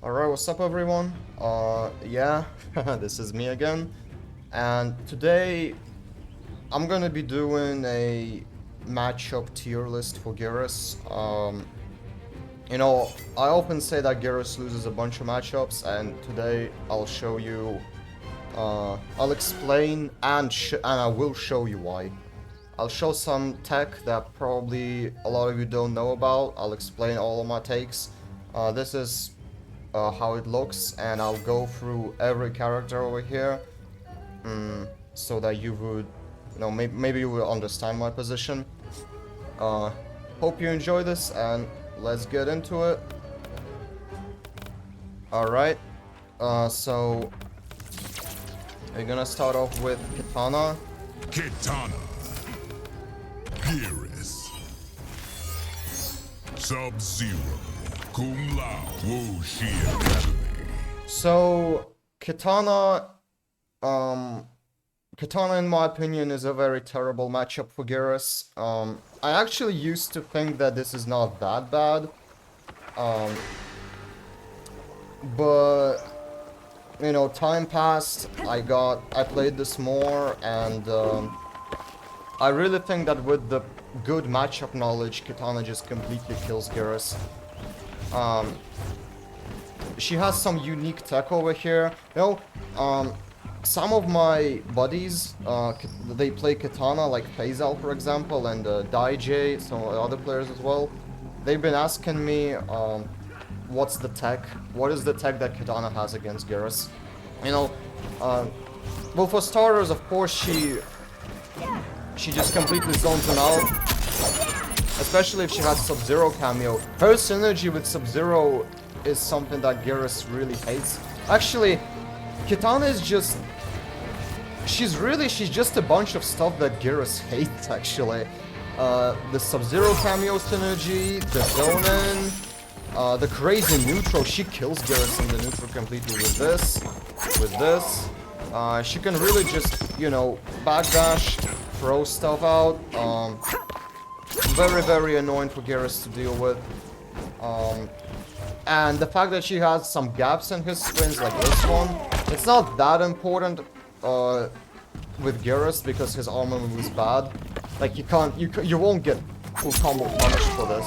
Alright, what's up everyone? Yeah, this is me again. And today, I'm gonna be doing a matchup tier list for Geras. You know, I often say that Geras loses a bunch of matchups, and today I'll show you, I'll explain and I will show you why. I'll show some tech that probably a lot of you don't know about. I'll explain all of my takes. This is how it looks, and I'll go through every character over here, so that you would, maybe you will understand my position. Hope you enjoy this, and let's get into it. Alright, so we're gonna start off with Kitana. Kitana, Geras, Sub-Zero, Kung Lao, Wu Shi Academy. So Kitana in my opinion is a very terrible matchup for Geras. I actually used to think that this is not that bad. But you know, time passed, I played this more, and I really think that with the good matchup knowledge, Kitana just completely kills Geras. She has some unique tech over here. You know, some of my buddies, they play Kitana, like Faisal for example, and Daijay, some other players as well. They've been asking me, what's the tech? What is the tech that Kitana has against Geras? You know, well, for starters, of course, she just completely zones him out. Especially if she has Sub-Zero cameo. Her synergy with Sub-Zero is something that Geras really hates. Actually, Kitana is just... She's just a bunch of stuff that Geras hates, actually. The Sub-Zero cameo synergy, the zone-in, the crazy neutral. She kills Geras in the neutral completely with this. She can really just, you know, backdash, throw stuff out. Very, very annoying for Geras to deal with. And the fact that she has some gaps in his spins, like this one, it's not that important with Geras because his armor move is bad. Like you won't get full combo punished for this.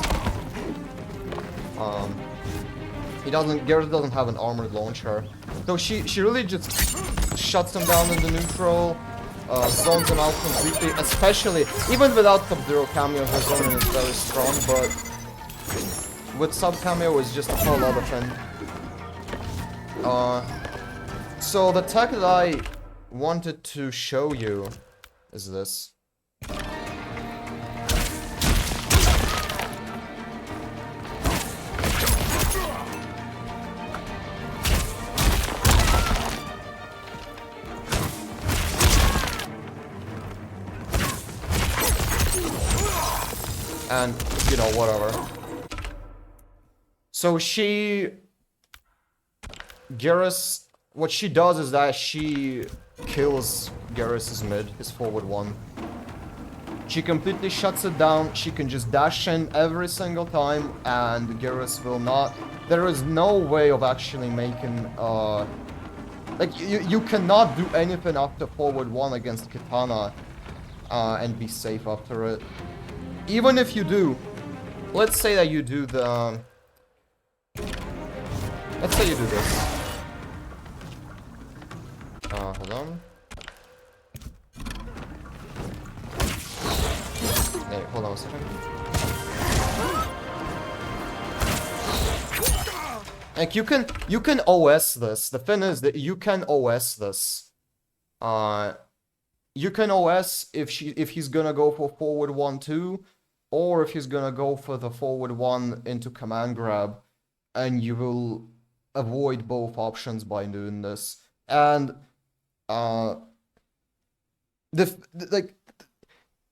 Geras doesn't have an armored launcher, so she really just shuts him down in the neutral. Zones him out completely, especially, even without Sub-Zero cameo, her zoning is very strong, but with Sub cameo is just a whole other thing. So the tech that I wanted to show you is this. And, you know, whatever. So Geras, what she does is that she kills Geras' mid, his forward one. She completely shuts it down, she can just dash in every single time, and Geras will not... There is no way of actually making, like, you cannot do anything after forward one against Kitana, and be safe after it. Even if you do, let's say that you do the... Let's say you do this. Hold on. Hey, hold on a second. Like, you can OS this. The thing is that you can OS this. You can OS if he's gonna go for forward 1-2, or if he's gonna go for the forward 1 into command grab, and you will avoid both options by doing this. And like,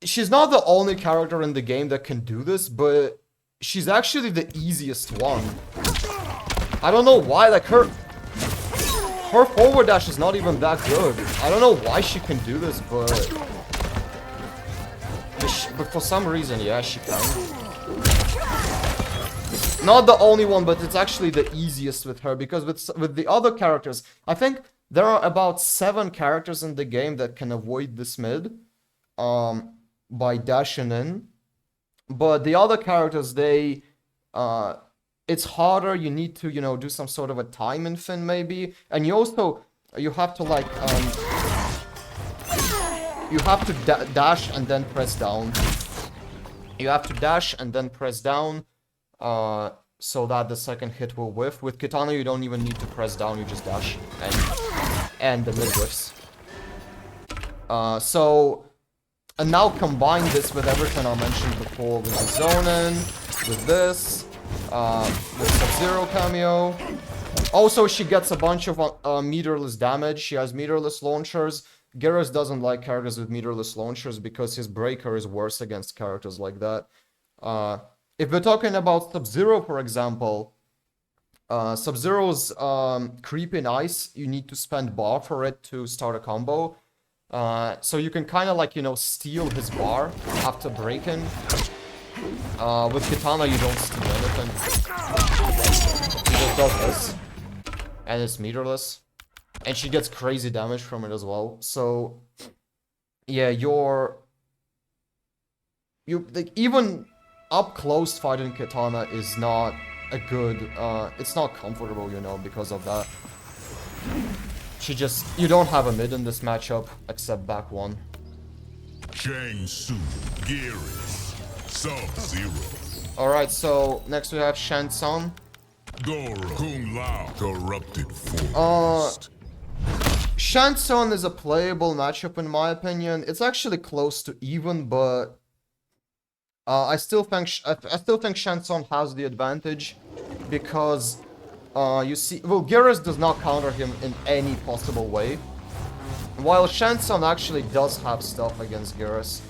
she's not the only character in the game that can do this, but she's actually the easiest one. I don't know why, like, her forward dash is not even that good. I don't know why she can do this, but for some reason, yeah, she can. Not the only one, but it's actually the easiest with her, because with the other characters, I think there are about 7 characters in the game that can avoid this mid by dashing in. But the other characters, they it's harder. You need to, do some sort of a time infin maybe, and you have to like you have to dash and then press down. You have to dash and then press down, so that the second hit will whiff. With Kitana, you don't even need to press down. You just dash and the mid whiffs. And now combine this with everything I mentioned before, with the zone in, with this, with Sub-Zero cameo. Also, she gets a bunch of meterless damage. She has meterless launchers. Geras doesn't like characters with meterless launchers because his breaker is worse against characters like that. If we're talking about Sub-Zero, for example, Sub-Zero's creeping ice, you need to spend bar for it to start a combo. So you can kind of like, steal his bar after breaking. With Kitana, you don't steal anything. She just does this. And it's meterless. And she gets crazy damage from it as well. So, yeah, like, even up close fighting Kitana is not a good, it's not comfortable, because of that. You don't have a mid in this matchup, except back one. Shang Tsung, Geras, Sub-Zero. Alright, so next we have Shang Tsung. Goro, Kung Lao, Corrupted Force. Shang Tsung is a playable matchup in my opinion. It's actually close to even, but I still think Shang Tsung has the advantage because you see, well, Geras does not counter him in any possible way, while Shang Tsung actually does have stuff against Geras.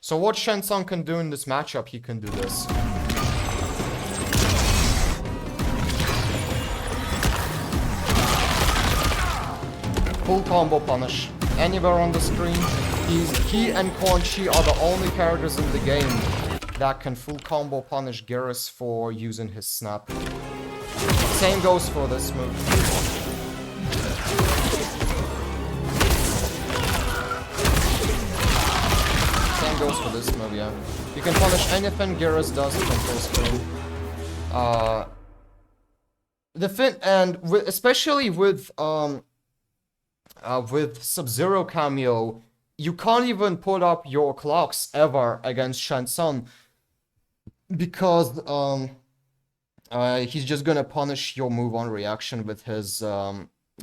So what Shang Tsung can do in this matchup, he can do this. Full combo punish. Anywhere on the screen. He and Quan Chi are the only characters in the game that can full combo punish Geras for using his snap. Same goes for this move. Same goes for this move, yeah. You can punish anything Geras does from full screen. Especially with Sub-Zero cameo, you can't even put up your clocks ever against Shang Tsung because he's just gonna punish your move on reaction with his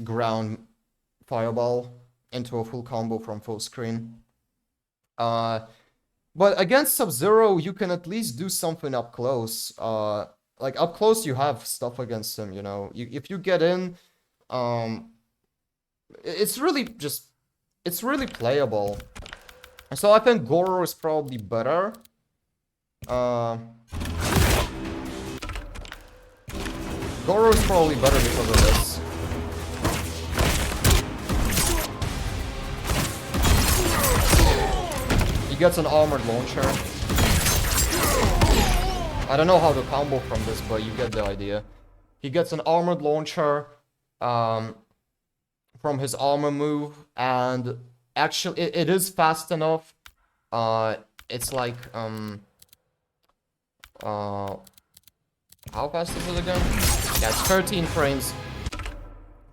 ground fireball into a full combo from full screen. But against Sub-Zero, you can at least do something up close. Like up close, you have stuff against him. If you get in, it's really playable. So I think Goro is probably better. Goro is probably better because of this. He gets an armored launcher. I don't know how to combo from this, but you get the idea. He gets an armored launcher from his armor move, and actually it is fast enough. It's like how fast is it again? Yeah, it's 13 frames.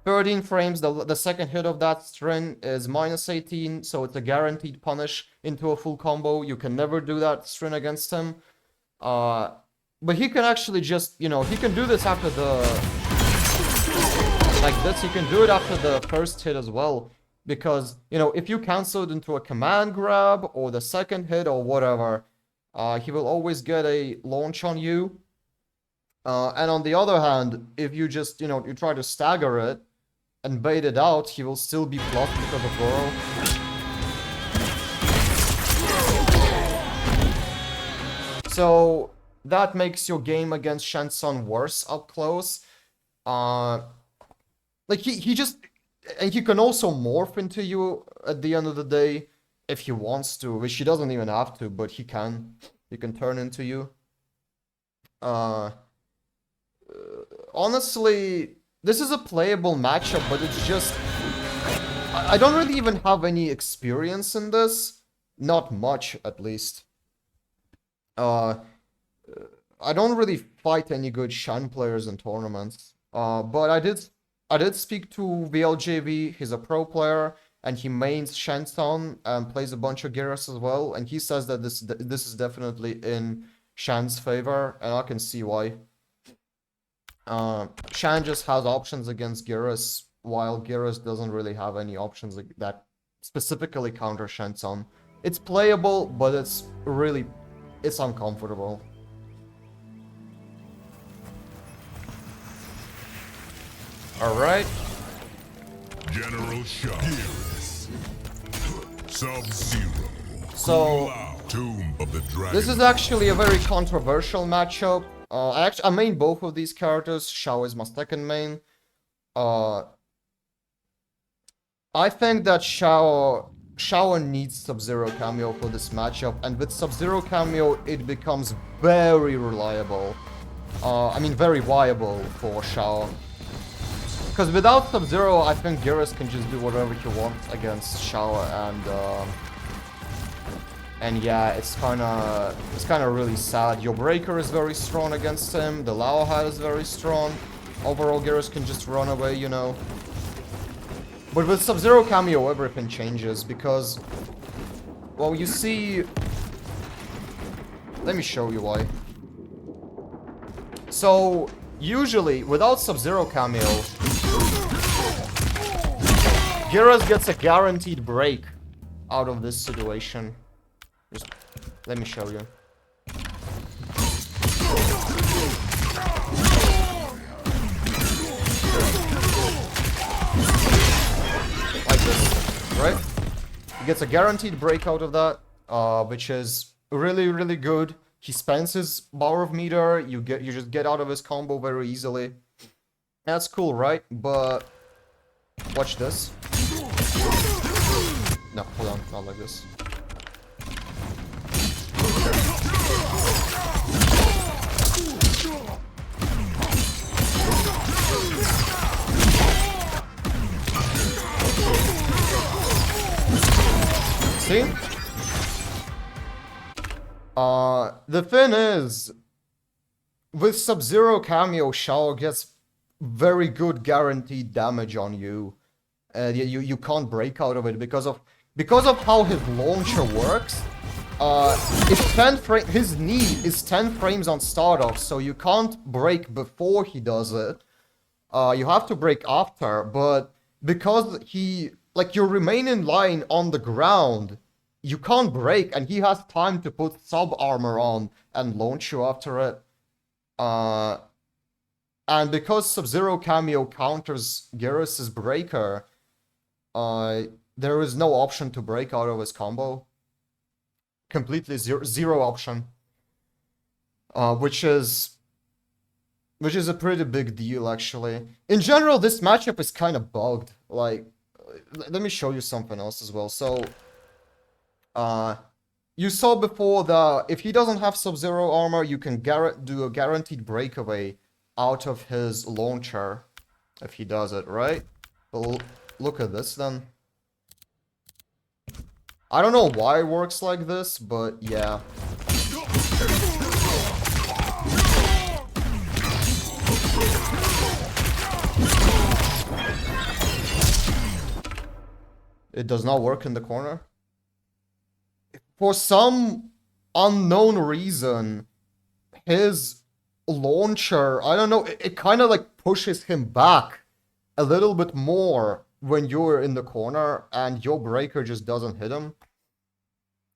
13 frames, the second hit of that string is -18, so it's a guaranteed punish into a full combo. You can never do that string against him. But he can actually just, he can do this after like this, he can do it after the first hit as well. Because, if you cancel it into a command grab or the second hit or whatever, he will always get a launch on you. And on the other hand, if you just, you try to stagger it and bait it out, he will still be blocked because of Goro. So that makes your game against Shang Tsung worse up close. Like he just, and he can also morph into you at the end of the day if he wants to, which he doesn't even have to, but he can. he can turn into you. Honestly, this is a playable matchup, but it's just... I don't really even have any experience in this. Not much, at least. I don't really fight any good Shan players in tournaments. But I did speak to VLJV, he's a pro player, and he mains Shang Tsung and plays a bunch of Geras as well, and he says that this is definitely in Shan's favor, and I can see why. Shan just has options against Geras, while Geras doesn't really have any options that specifically counter Shang Tsung. It's playable, but it's uncomfortable. Alright. General Shao. Sub-Zero. So, Tomb of the Dragon. this is actually a very controversial matchup. I main both of these characters. Shao is my second main. I think that Shao needs Sub-Zero cameo for this matchup, and with Sub-Zero cameo, it becomes very reliable. I mean, very viable for Shao. Because without Sub-Zero, I think Geras can just do whatever he wants against Shao, and yeah, it's kind of really sad. Your Breaker is very strong against him. The Lao Hat is very strong. Overall, Geras can just run away, you know. But with Sub-Zero cameo, everything changes because, well, you see. Let me show you why. So usually, without Sub-Zero cameo, Geras gets a guaranteed break out of this situation. Just let me show you. Like this, right? He gets a guaranteed break out of that, which is really, really good. He spends his bar of meter, you just get out of his combo very easily. That's cool, right? But watch this. No, hold on, not like this. See? The thing is, with Sub-Zero cameo, Shao gets very good guaranteed damage on you. You can't break out of it because of how his launcher works. It's 10 frame. His knee is 10 frames on startup, so you can't break before he does it. You have to break after, but because you remain in line on the ground, you can't break, and he has time to put sub-armor on and launch you after it. And because Sub-Zero cameo counters Geras' Breaker, there is no option to break out of his combo. Completely zero option. Which is a pretty big deal, actually. In general, this matchup is kind of bugged. Like, let me show you something else as well. So, you saw before that if he doesn't have Sub-Zero armor, you can do a guaranteed breakaway out of his launcher if he does it, right? But look at this then. I don't know why it works like this, but yeah. It does not work in the corner. For some unknown reason, his launcher, I don't know, it kind of like pushes him back a little bit more when you're in the corner and your breaker just doesn't hit him.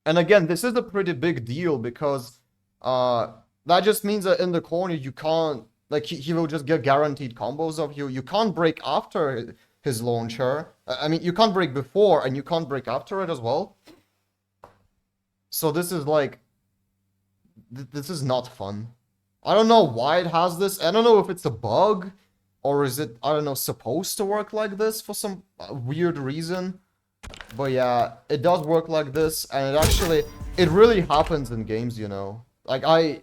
And again, this is a pretty big deal because that just means that in the corner you can't, like, he will just get guaranteed combos of you. You can't break after his launcher. I mean, you can't break before and you can't break after it as well. So this is like, this is not fun. I don't know why it has this. I don't know if it's a bug or is it, I don't know, supposed to work like this for some weird reason. But yeah, it does work like this, and it really happens in games, you know. Like I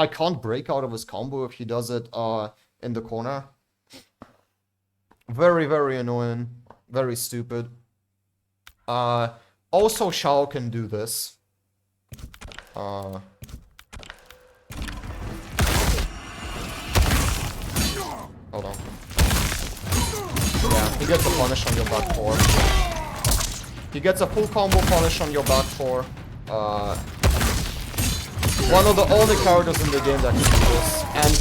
can't break out of his combo if he does it in the corner. Very, very annoying. Very stupid. Also Shao can do this. Hold on. Yeah, he gets a punish on your back 4. He gets a full combo punish on your back 4. One of the only characters in the game that can do this. And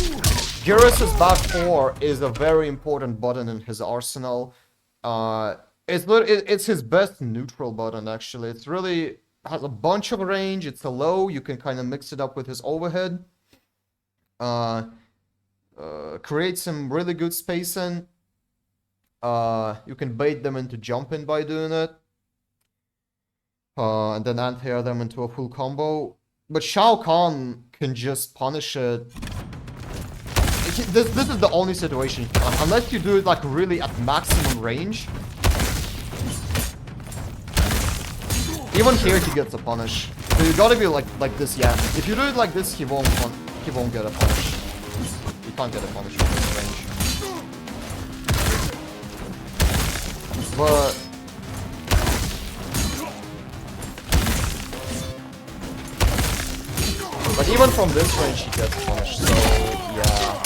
Geras' back 4 is a very important button in his arsenal. It's his best neutral button, actually. It's really has a bunch of range. It's a low. You can kind of mix it up with his overhead. Create some really good spacing. You can bait them into jumping by doing it. And then anti-air them into a full combo. But Shao Kahn can just punish it. This is the only situation you can. Unless you do it like really at maximum range. Even here he gets a punish. So you gotta be like this, yeah. If you do it like this, he won't get a punish. You can't get a punish from this range. But even from this range he gets punished, so yeah.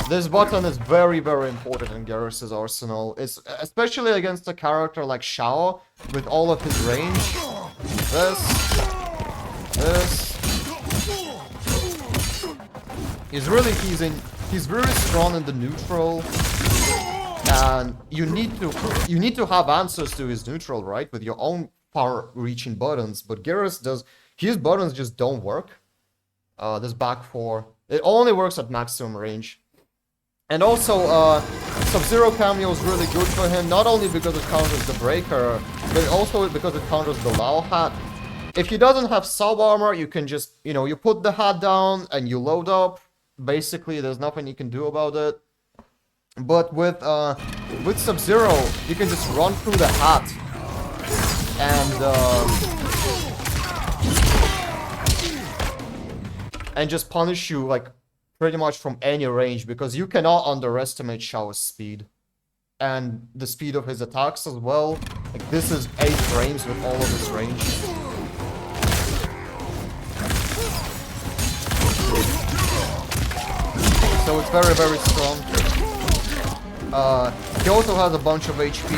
This button is very, very important in Geras' arsenal. It's especially against a character like Shao with all of his range. This. He's really he's very strong in the neutral. And you need to have answers to his neutral, right? With your own far-reaching buttons. But Geras does. His buttons just don't work. This back 4. It only works at maximum range. And also, Sub-Zero cameo is really good for him, not only because it counters the breaker, but also because it counters the Lao hat. If he doesn't have sub-armor, you can just, you know, you put the hat down and you load up. Basically, there's nothing you can do about it. But with Sub-Zero, you can just run through the hat. And just punish you, like, pretty much from any range, because you cannot underestimate Shao's speed. And the speed of his attacks as well. Like, this is 8 frames with all of his range. So it's very, very strong. He also has a bunch of HP.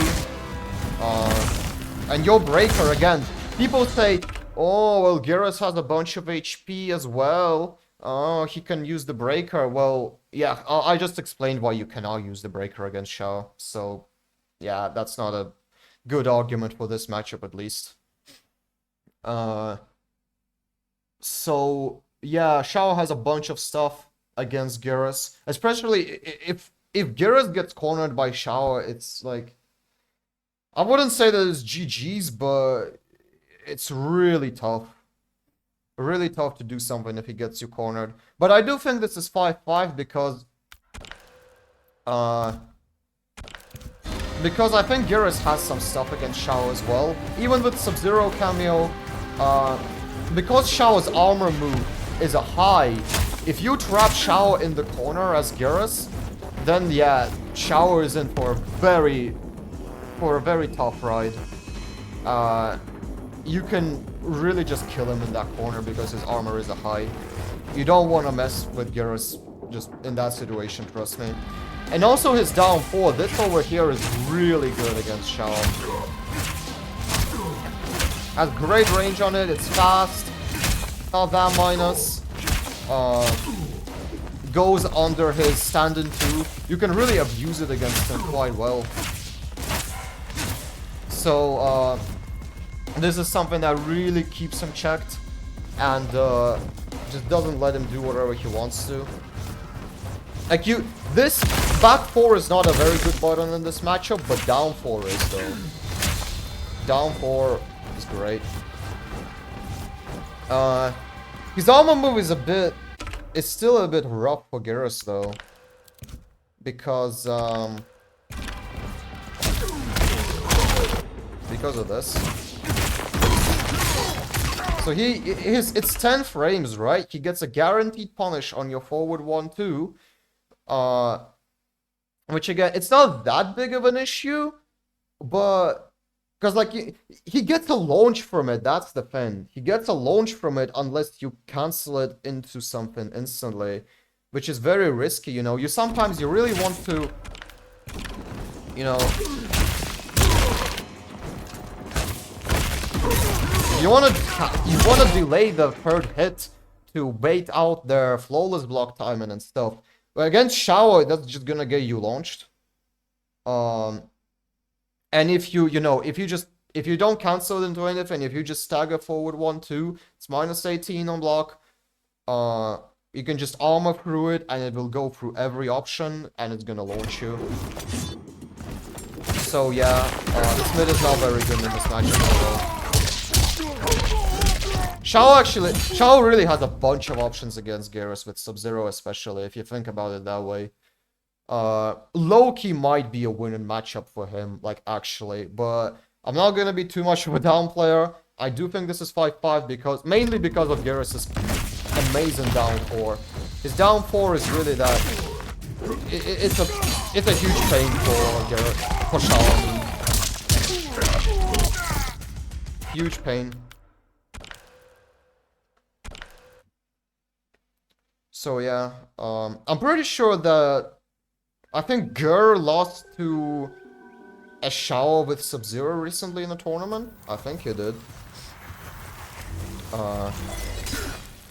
And your breaker, again, people say, oh, well, Geras has a bunch of HP as well. Oh, he can use the breaker. Well, yeah, I just explained why you cannot use the breaker against Shao. So, yeah, that's not a good argument for this matchup, at least. So, yeah, Shao has a bunch of stuff against Geras. Especially if Geras gets cornered by Shao, it's like... I wouldn't say that it's GG's, but it's really tough. Really tough to do something if he gets you cornered. But I do think this is 5-5 because I think Geras has some stuff against Shao as well. Even with Sub-Zero cameo, because Shao's armor move is a high, if you trap Shao in the corner as Geras, then yeah, Shao is in for a very tough ride. You can really just kill him in that corner because his armor is a high. You don't want to mess with Geras just in that situation, trust me. And also his down 4, this over here is really good against Shao. Has great range on it, it's fast, not that minus. Goes under his stand-in 2. You can really abuse it against him quite well. So, this is something that really keeps him checked and just doesn't let him do whatever he wants to. Like this back 4 is not a very good button in this matchup, but down 4 is though. Down 4 is great. His armor move is it's still a bit rough for Geras though, because because of this. So it's 10 frames, right? He gets a guaranteed punish on your forward 1-2. Which again, it's not that big of an issue, but because like he gets a launch from it, that's the thing. He gets a launch from it unless you cancel it into something instantly, which is very risky, you know. You really want to, you know, you want to delay the third hit to bait out their flawless block timing and stuff. But against Shao, that's just gonna get you launched. And if you don't cancel it into anything, if you just stagger forward 1-2, it's -18 on block. You can just armor through it, and it will go through every option, and it's gonna launch you. So yeah, this mid is not very good in this matchup at all. Shao really has a bunch of options against Geras with Sub-Zero, especially if you think about it that way. Low-key might be a winning matchup for him, like actually, but I'm not gonna be too much of a down player. I do think this is 5-5 mainly because of Geras' amazing down 4. His down 4 is really that it's a huge pain for Shao. Huge pain. So yeah, I'm pretty sure that I think Ger lost to a Shao with Sub-Zero recently in a tournament. I think he did.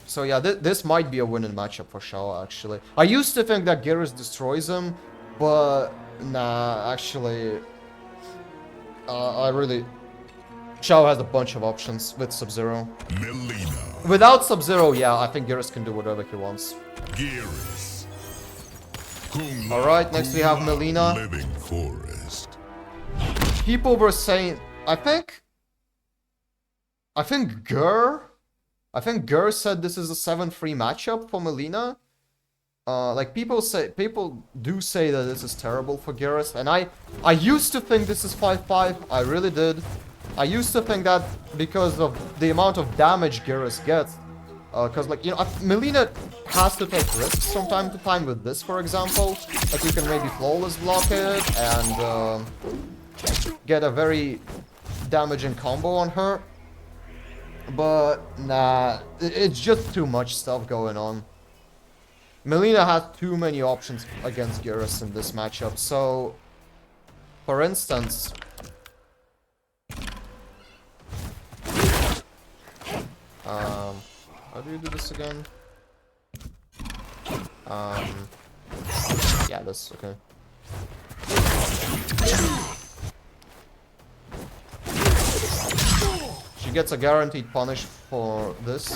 So yeah, this might be a winning matchup for Shao, actually. I used to think that Geras destroys him, but nah, actually, Shao has a bunch of options with Sub-Zero. Mileena. Without Sub-Zero, yeah, I think Geras can do whatever he wants. Geras. Alright, next we have Mileena. Living forest. People were saying, I think Ger said this is a 7-3 matchup for Mileena. Like people do say that this is terrible for Geras, and I used to think this is 5-5. I really did. I used to think that because of the amount of damage Geras gets. Because, like, you know, Mileena has to take risks from time to time with this, for example. Like, you can maybe flawless block it and get a very damaging combo on her. But, nah, it's just too much stuff going on. Mileena has too many options against Geras in this matchup, so... For instance... How do you do this again? Yeah, this, okay. She gets a guaranteed punish for this.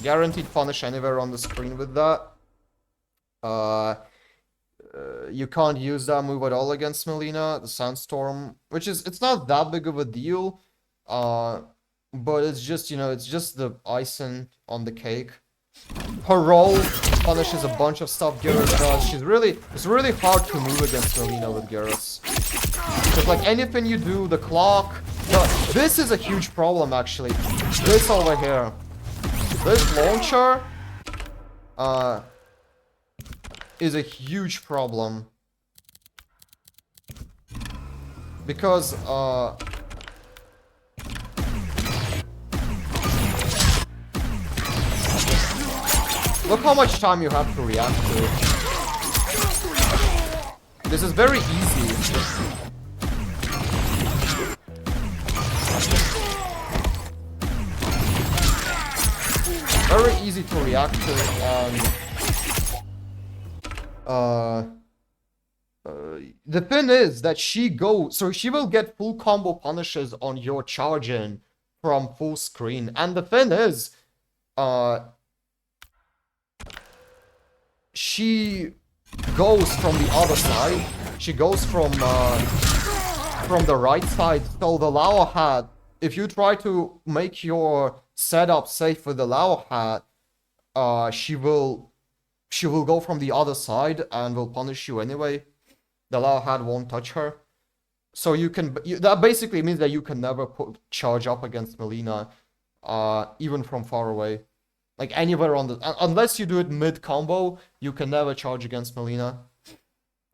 Guaranteed punish anywhere on the screen with that. You can't use that move at all against Mileena, the Sandstorm, which is, it's not that big of a deal. But it's just, you know, it's just the icing on the cake. Her roll punishes a bunch of stuff Geras does. It's really hard to move against Mileena with Geras. Because, like, anything you do, the clock... this is a huge problem, actually. This over here. This launcher... is a huge problem. Because, look how much time you have to react to it. This is very easy. Very easy to react to, the thing is that she will get full combo punishes on your charge-in from full screen, and the thing is, she goes from the other side. She goes from the right side. So the Lao hat, if you try to make your setup safe with the Lao hat, she will go from the other side and will punish you anyway. The Lao hat won't touch her. So that basically means that you can never charge up against Mileena, even from far away. Like anywhere on the, unless you do it mid combo, you can never charge against Mileena.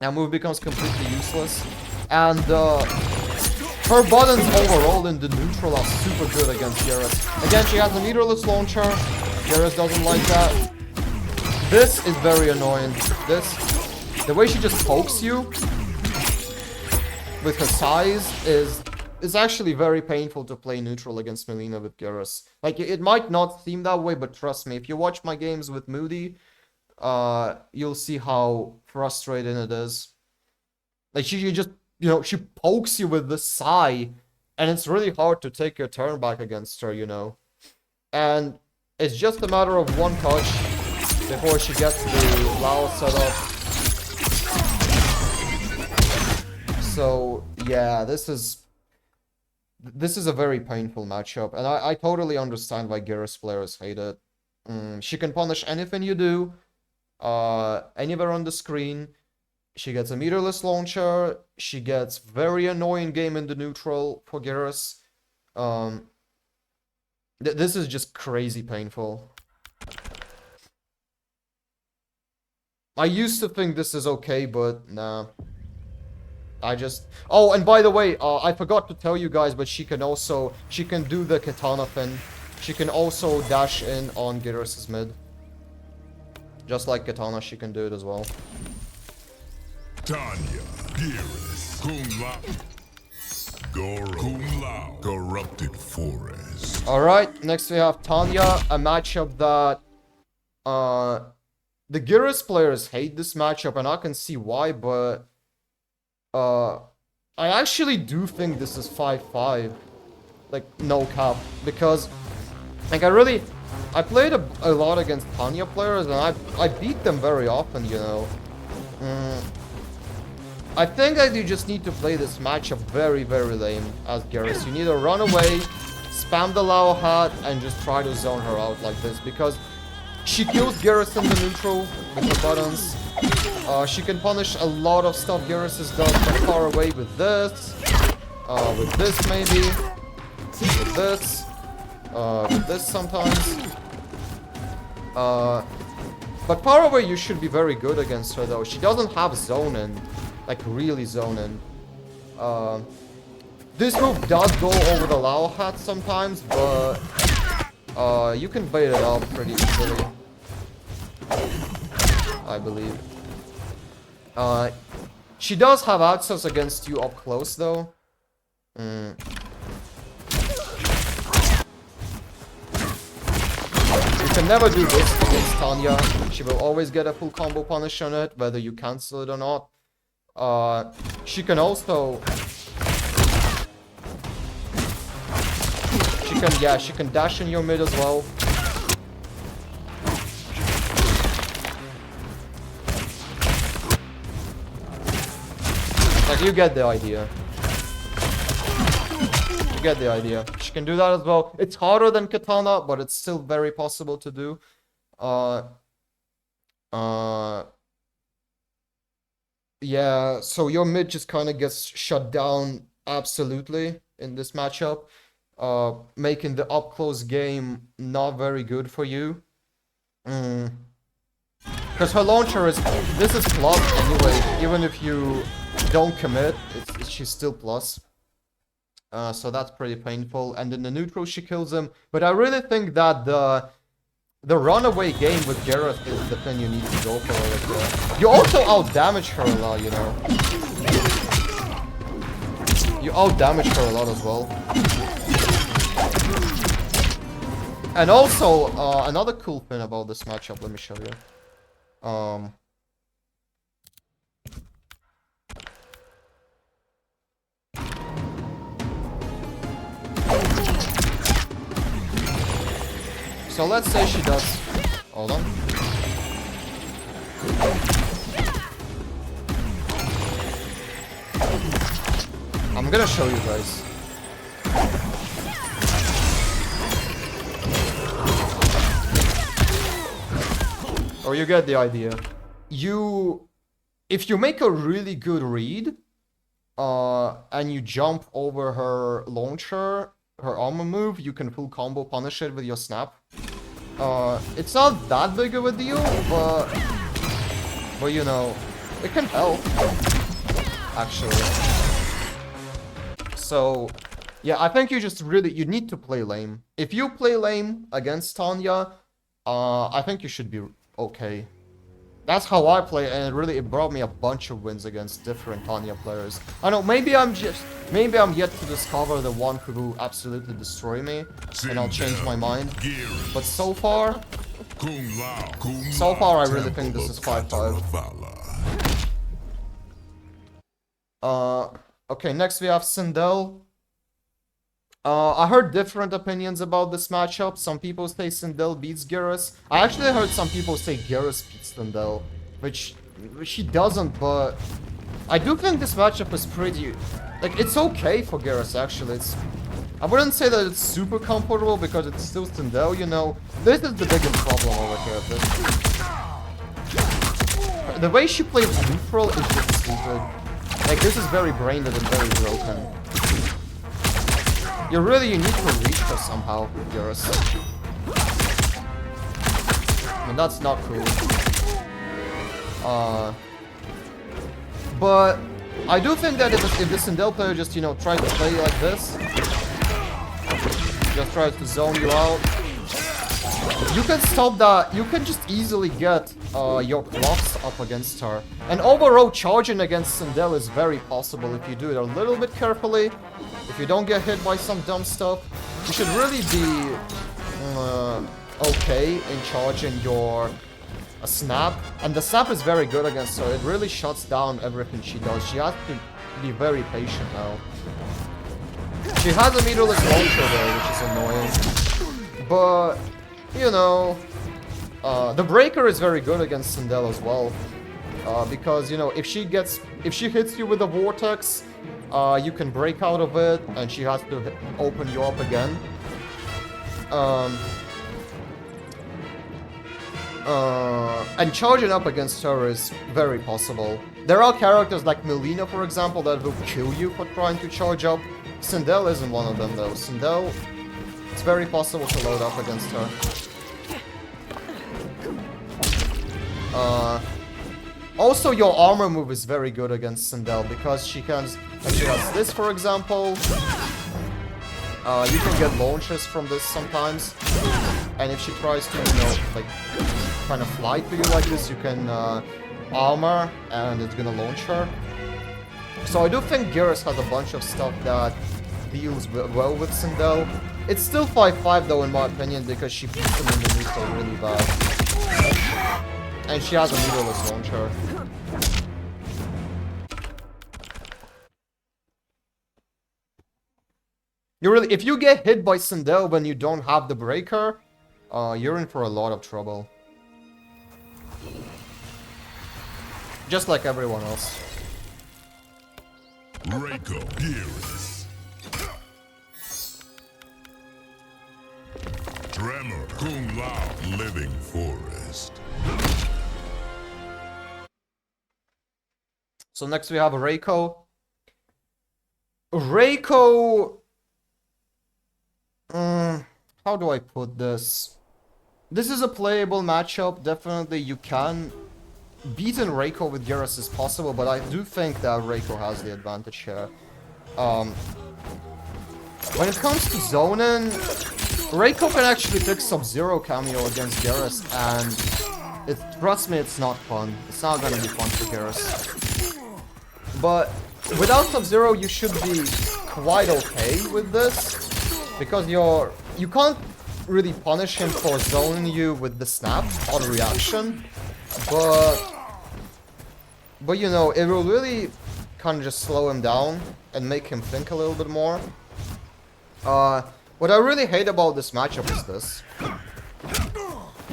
That move becomes completely useless. And her buttons overall in the neutral are super good against Geras. Again, she has a meterless launcher. Geras doesn't like that. This is very annoying. The way she just pokes you with her size is actually very painful to play neutral against Mileena with Geras. Like, it might not seem that way, but trust me, if you watch my games with Moody, you'll see how frustrating it is. Like, she just, you know, she pokes you with the sai, and it's really hard to take your turn back against her, you know. And it's just a matter of one touch before she gets the Lao set up. So, yeah, this is a very painful matchup, and I totally understand why Geras players hate it. She can punish anything you do, anywhere on the screen. She gets a meterless launcher. She gets very annoying game in the neutral for Geras. This is just crazy painful. I used to think this is okay, but nah. Oh, and by the way, I forgot to tell you guys, but she can do the Kitana thing. She can also dash in on Geras' mid. Just like Kitana, she can do it as well. Tanya, Geras, Kung Lao, Goro, Kung Lao, Corrupted Forest. Alright, next we have Tanya, a matchup that, the Geras players hate this matchup, and I can see why, but, I actually do think this is 5-5. Like, no cap, because, like, I played a lot against Tanya players, and I beat them very often, you know. I think that you just need to play this matchup very, very lame as Geras. You need to run away, spam the Lao hat, and just try to zone her out like this, because she kills Geras in the neutral with her buttons. She can punish a lot of stuff Geras has done from far away with this maybe, with this sometimes. But far away you should be very good against her though. She doesn't have zoning. Like, really zoning. This move does go over the Lao hat sometimes, but you can bait it out pretty easily, I believe. She does have access against you up close, though. You can never do this against Tanya. She will always get a full combo punish on it, whether you cancel it or not. She can also... She can dash in your mid as well. Like, you get the idea. You get the idea. She can do that as well. It's harder than Kitana, but it's still very possible to do. Yeah, so your mid just kind of gets shut down absolutely in this matchup, making the up-close game not very good for you. Because her launcher this is plus anyway, even if you don't commit, she's still plus. So that's pretty painful. And in the neutral she kills him, but I really think that the runaway game with Geras is the thing you need to go for. Like, you also out-damage her a lot, you know. You out-damage her a lot as well. And also, another cool thing about this matchup, let me show you. So let's say she does... Hold on. I'm gonna show you guys. Or you get the idea. if you make a really good read, and you jump over her launcher, her armor move, you can full combo punish it with your snap. It's not that big of a deal, but you know, it can help, actually. So, yeah, I think you need to play lame. If you play lame against Tanya, I think you should be okay. That's how I play, and really it brought me a bunch of wins against different Tanya players. I know, maybe I'm yet to discover the one who will absolutely destroy me, and I'll change my mind. But so far, I really think this is 5-5. Okay, next we have Sindel. I heard different opinions about this matchup. Some people say Sindel beats Geras. I actually heard some people say Geras beats Sindel, which she doesn't, but I do think this matchup is pretty... Like, it's okay for Geras, actually. I wouldn't say that it's super comfortable, because it's still Sindel, you know. This is the biggest problem over here. The way she plays neutral is just stupid. Like, this is very brain dead and very broken. You need to reach her somehow with Geras. I mean, that's not cool. But I do think that if the Sindel player just, you know, tries to play like this, just tries to zone you out, you can stop that. You can just easily get your blocks up against her. And overall, charging against Sindel is very possible if you do it a little bit carefully. If you don't get hit by some dumb stuff, you should really be okay in charging your snap. And the snap is very good against her. It really shuts down everything she does. She has to be very patient now. She has a meterless launcher there, which is annoying. But, you know, the breaker is very good against Sindel as well. Because, you know, if she hits you with a vortex, you can break out of it, and she has to open you up again. And charging up against her is very possible. There are characters like Mileena, for example, that will kill you for trying to charge up. Sindel isn't one of them, though. Sindel, it's very possible to load up against her. Also, your armor move is very good against Sindel, because she has this, for example. You can get launches from this sometimes. And if she tries to, you know, like, kind of fly to you like this, you can armor, and it's gonna launch her. So I do think Geras has a bunch of stuff that deals well with Sindel. It's still 5-5 though, in my opinion, because she beats him in the neutral really bad. And she has a meterless launcher. If you get hit by Sindel when you don't have the breaker, you're in for a lot of trouble. Just like everyone else. Reiko, Geras. Tremor, Kung Lao, Living Forest. So next we have Reiko. Reiko... how do I put this? This is a playable matchup. Definitely you can... Beating Reiko with Geras is possible, but I do think that Reiko has the advantage here. When it comes to zoning, Reiko can actually pick Sub-Zero cameo against Geras, and trust me, it's not fun. It's not gonna be fun for Geras. But without Sub-Zero, you should be quite okay with this, because you can't really punish him for zoning you with the snap on reaction, but you know, it will really kind of just slow him down and make him think a little bit more. What I really hate about this matchup is this.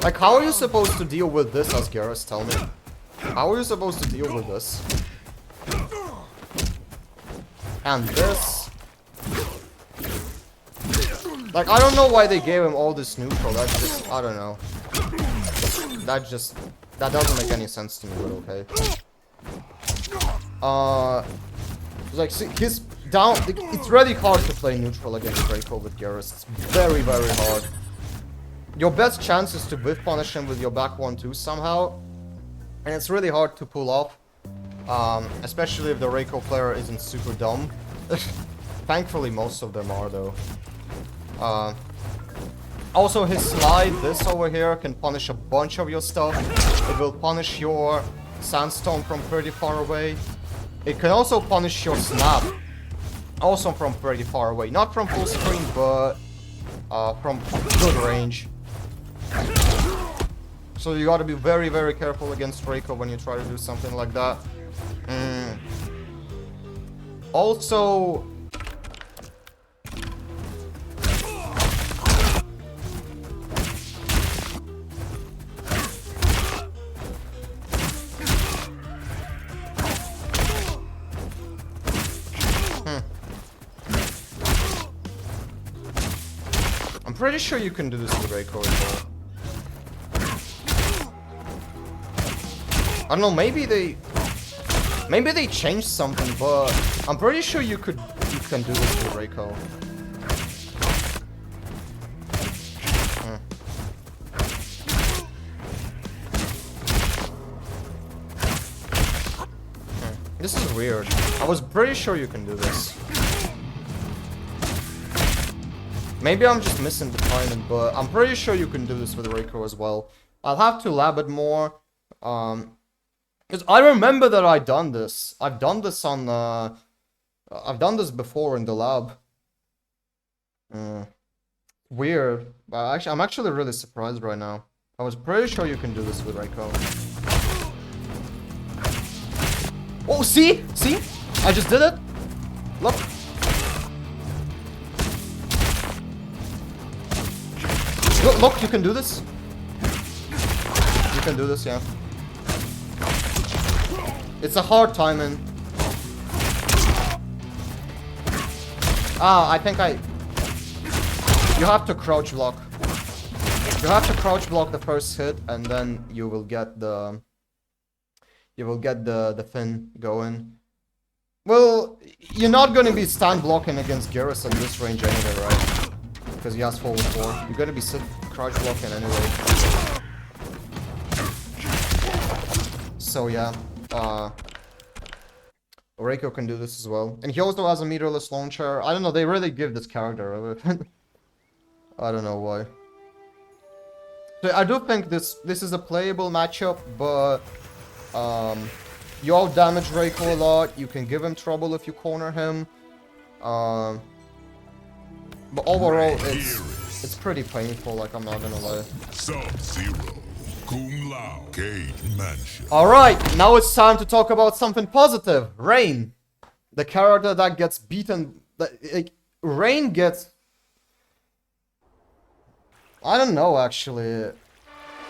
Like, how are you supposed to deal with this as Geras, tell me? How are you supposed to deal with this? And this. Like, I don't know why they gave him all this neutral. That's just, I don't know. That doesn't make any sense to me, but okay. Like, see, he's down. It's really hard to play neutral against Reiko with Geras. It's very, very hard. Your best chance is to whiff punish him with your back 1-2 somehow. And it's really hard to pull off. Especially if the Reiko player isn't super dumb. Thankfully, most of them are, though. Also, his slide, this over here, can punish a bunch of your stuff. It will punish your Sandstorm from pretty far away. It can also punish your snap. Also from pretty far away. Not from full screen, but from good range. So you gotta be very, very careful against Reiko when you try to do something like that. Also... I'm pretty sure you can do this with Reiko as well. I don't know, maybe they changed something, but I'm pretty sure you can do this with Reiko. This is weird. I was pretty sure you can do this. Maybe I'm just missing the timing, but I'm pretty sure you can do this with Reiko as well. I'll have to lab it more. Because I remember that I've done this. I've done this on I've done this before in the lab. Weird. But I'm actually really surprised right now. I was pretty sure you can do this with Reiko. Oh, see? See? I just did it. Look. Look, you can do this. You can do this, yeah. It's a hard timing. I think you have to crouch block. You have to crouch block the first hit, and then you will get the fin going. Well, you're not gonna be stand blocking against Geras in this range anyway, right? Because he has forward 4. You're gonna be crouch blocking anyway. So yeah, Reiko can do this as well. And he also has a meterless launcher. I don't know, they really give this character I don't know why. So I do think this is a playable matchup, but you out damage Reiko a lot. You can give him trouble if you corner him. But overall, it's pretty painful, like, I'm not gonna lie. Sub-Zero, Kung Lao, Cage Mansion. Alright, now it's time to talk about something positive. Rain. The character that gets beaten... Rain gets... I don't know, actually.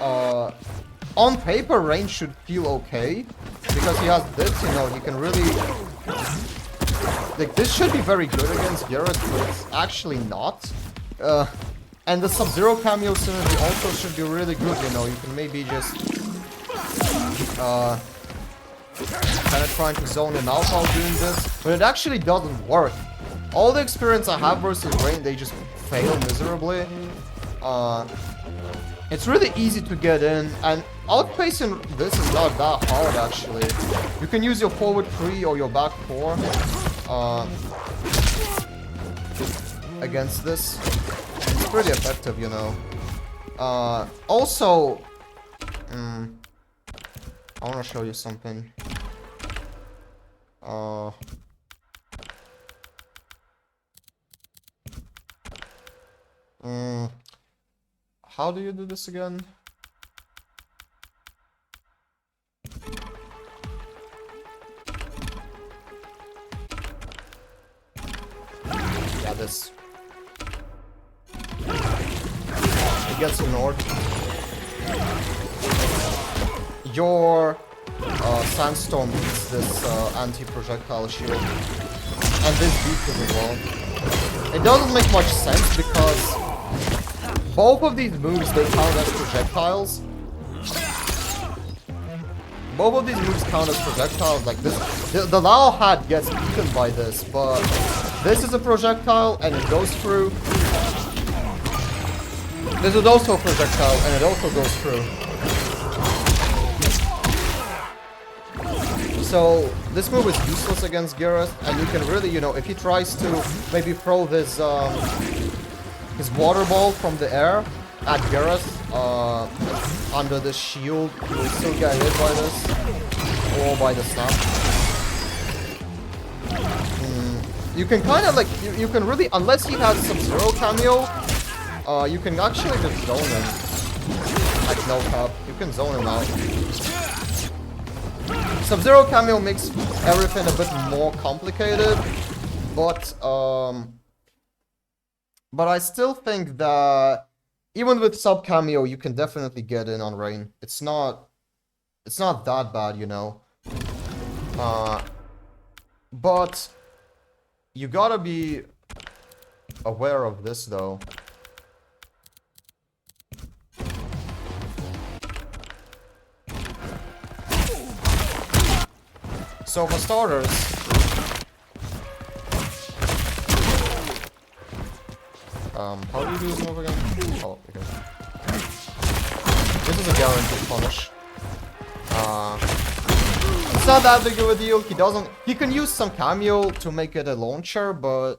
On paper, Rain should feel okay. Because he has this, you know, he can really... Like, this should be very good against Geras, but it's actually not. And the Sub-Zero cameo synergy also should be really good, you know. You can maybe just... kind of trying to zone him out while doing this. But it actually doesn't work. All the experience I have versus Rain, they just fail miserably. It's really easy to get in, and outpacing this is not that hard, actually. You can use your forward 3 or your back 4 against this. It's pretty effective, you know. Also, I want to show you something. How do you do this again? Yeah, this. It gets ignored. Your Sandstorm is this anti-projectile shield. And this beats it as well. It doesn't make much sense because both of these moves, they count as projectiles. both of these moves count as projectiles. Like this, the Lao hat gets beaten by this, but this is a projectile and it goes through. This is also a projectile and it also goes through. So this move is useless against Geras, and you can really, you know, if he tries to maybe throw this his water ball from the air at Geras under the shield, he will still get hit by this or by the snap. You can kind of like you can really, unless he has Sub-Zero cameo, you can actually just zone him. Like no cap, you can zone him out. Sub-Zero cameo makes everything a bit more complicated, but I still think that even with sub cameo, you can definitely get in on Rain. It's not that bad, you know. But you gotta be aware of this though. So for starters, how do you do this move again? Oh, okay. This is a guaranteed punish. It's not that big of a deal. He can use some cameo to make it a launcher, but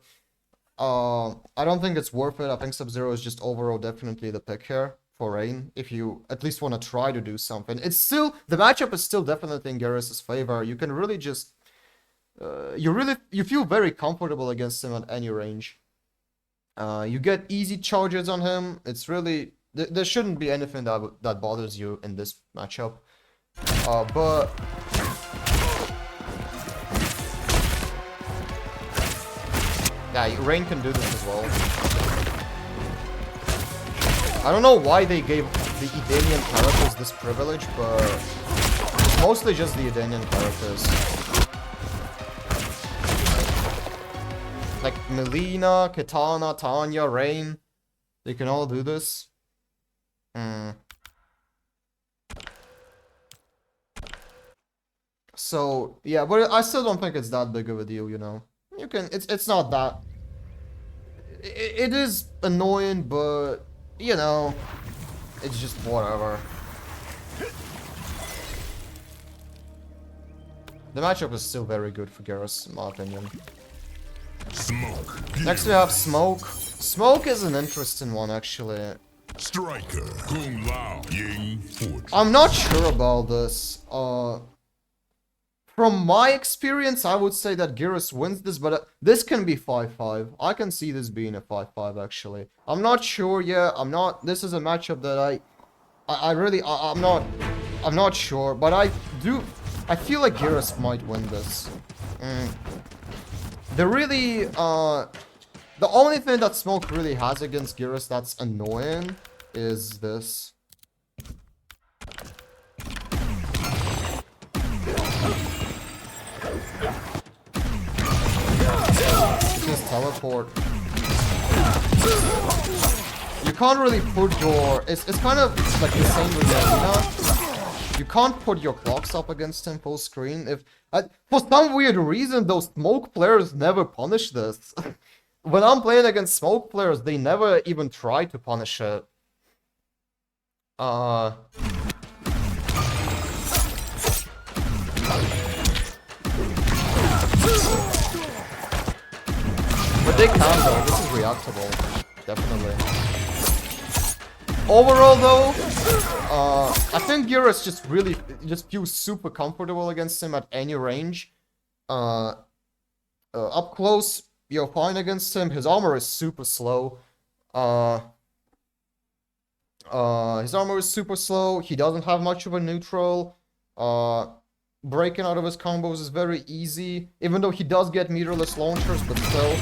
I don't think it's worth it. I think Sub-Zero is just overall definitely the pick here for Rain, if you at least want to try to do something. It's still, the matchup is still definitely in Geras' favor. You can really just, you feel very comfortable against him at any range. You get easy charges on him. It's really, there shouldn't be anything that bothers you in this matchup. But yeah, Rain can do this as well. I don't know why they gave the Edenian characters this privilege, but it's mostly just the Edenian characters. Like Mileena, Kitana, Tanya, Rain, they can all do this. So yeah, but I still don't think it's that big of a deal, you know. You can, it's not that. It is annoying, but you know, it's just whatever. The matchup is still very good for Geras, in my opinion. Smoke. Next we have Smoke. Smoke is an interesting one, actually. Striker. Kung Lao. Ying Fortress. I'm not sure about this. From my experience, I would say that Geras wins this, but this can be 5-5. I can see this being a 5-5, actually. I'm not sure yet. This is a matchup that I'm not sure, but I feel like Geras might win this. The only thing that Smoke really has against Geras that's annoying is this. Just teleport. You can't really put your... It's kind of like the same with Mileena. You can't put your clocks up against him full screen. For some weird reason, those Smoke players never punish this. When I'm playing against Smoke players, they never even try to punish it. But they can though, this is reactable. Definitely. Overall though, I think Geras just feels super comfortable against him at any range. Up close, you're fine against him. His armor is super slow. His armor is super slow. He doesn't have much of a neutral. Breaking out of his combos is very easy, even though he does get meterless launchers, but still.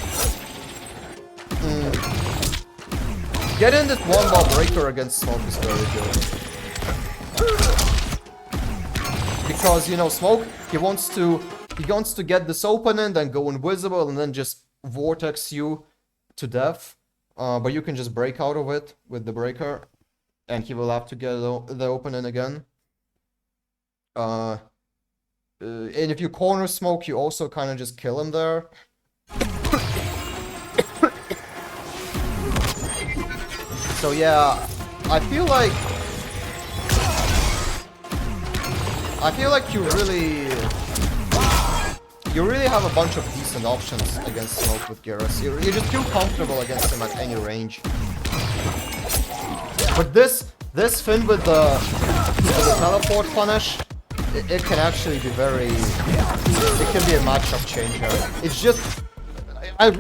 Getting this one-ball breaker against Smoke is very good. Because, you know, Smoke, he wants to get this open and then go invisible and then just vortex you to death. But you can just break out of it with the breaker, and he will have to get the opening again. Uh, and if you corner smoke, you also kind of just kill him there. So yeah, I feel like you really have a bunch of decent options against smoke with Geras. You're just too comfortable against him at any range. But this Finn with the teleport punish, it can actually be it can be a matchup changer. It's just, I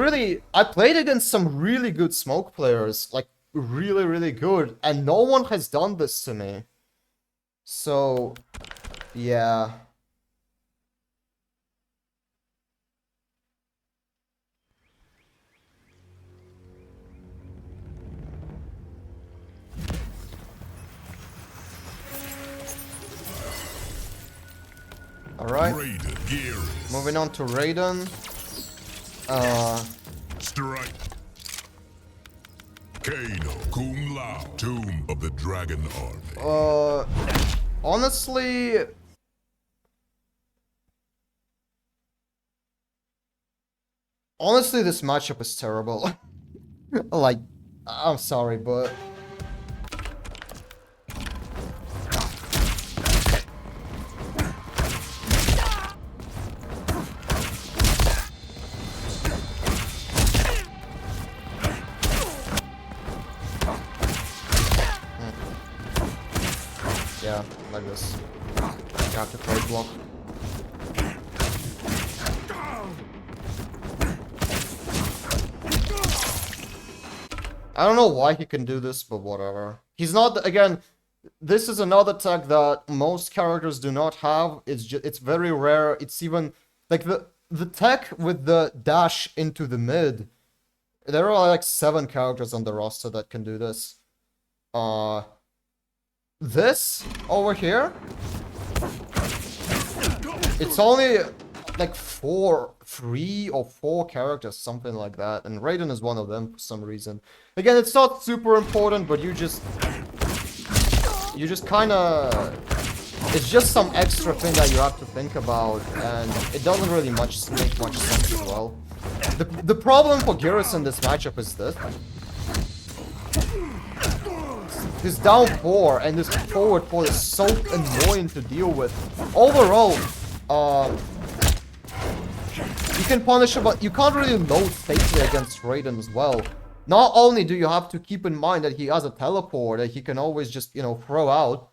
played against some really good smoke players, like really, really good, and no one has done this to me. So, yeah. Alright. Moving on to Raiden. Strike. Kano, Kung Lao, Tomb of the Dragon Army. Honestly, this matchup is terrible. Like, I'm sorry, but yeah, like this. You have to play block. I don't know why he can do this, but whatever. He's not, again, this is another tech that most characters do not have. It's very rare. It's even, like, the tech with the dash into the mid. There are like 7 characters on the roster that can do this. This over here, it's only like 3 or 4 characters, something like that, and Raiden is one of them for some reason. Again, it's not super important, but you just kind of, it's just some extra thing that you have to think about, and it doesn't really make much sense as well. The problem for Geras in this matchup is this. His down 4 and his forward 4 is so annoying to deal with. Overall, you can punish him, but you can't really load safely against Raiden as well. Not only do you have to keep in mind that he has a teleport that he can always just, you know, throw out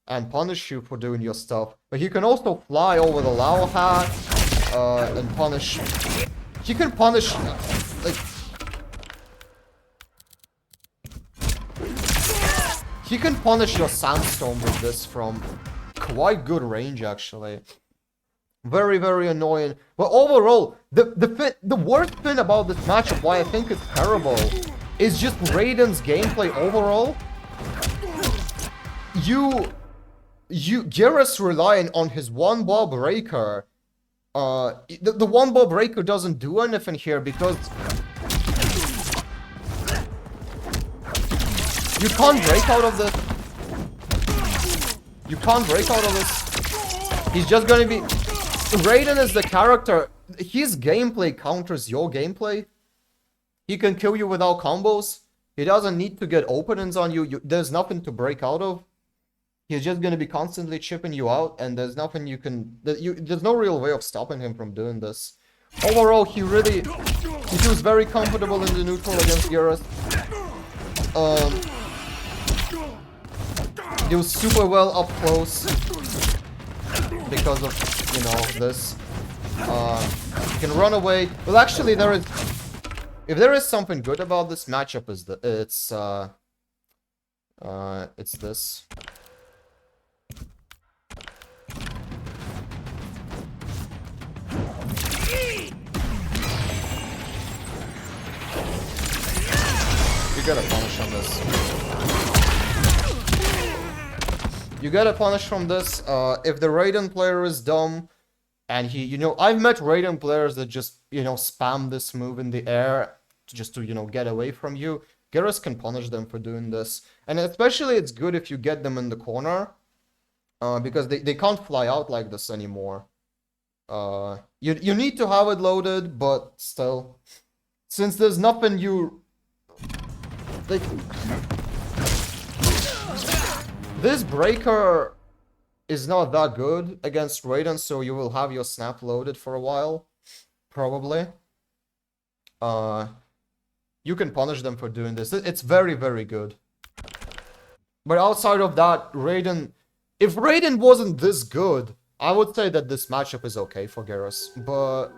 and punish you for doing your stuff, but he can also fly over the Lao hat and punish. He can punish, like, he can punish your Sandstorm with this from quite good range, actually. Very, very annoying. But overall, the worst thing about this matchup, why I think it's terrible, is just Raiden's gameplay overall. Geras relying on his one-bar breaker. The one-bar breaker doesn't do anything here because you can't break out of this. You can't break out of this. He's just gonna be... Raiden is the character. His gameplay counters your gameplay. He can kill you without combos. He doesn't need to get openings on you. There's nothing to break out of. He's just gonna be constantly chipping you out, and there's nothing you can... There's no real way of stopping him from doing this. Overall, he feels very comfortable in the neutral against Geras. He was super well up close because of, you know, this. You can run away. Well, actually, if there is something good about this matchup, it's this. You gotta punish on this. You gotta punish from this. If the Raiden player is dumb, and he, you know, I've met Raiden players that just, you know, spam this move in the air just to, you know, get away from you. Geras can punish them for doing this. And especially it's good if you get them in the corner. Because they can't fly out like this anymore. You need to have it loaded, but still. Since there's nothing you... Like... This breaker is not that good against Raiden, so you will have your snap loaded for a while. Probably. You can punish them for doing this. It's very, very good. But outside of that, Raiden... If Raiden wasn't this good, I would say that this matchup is okay for Geras. But...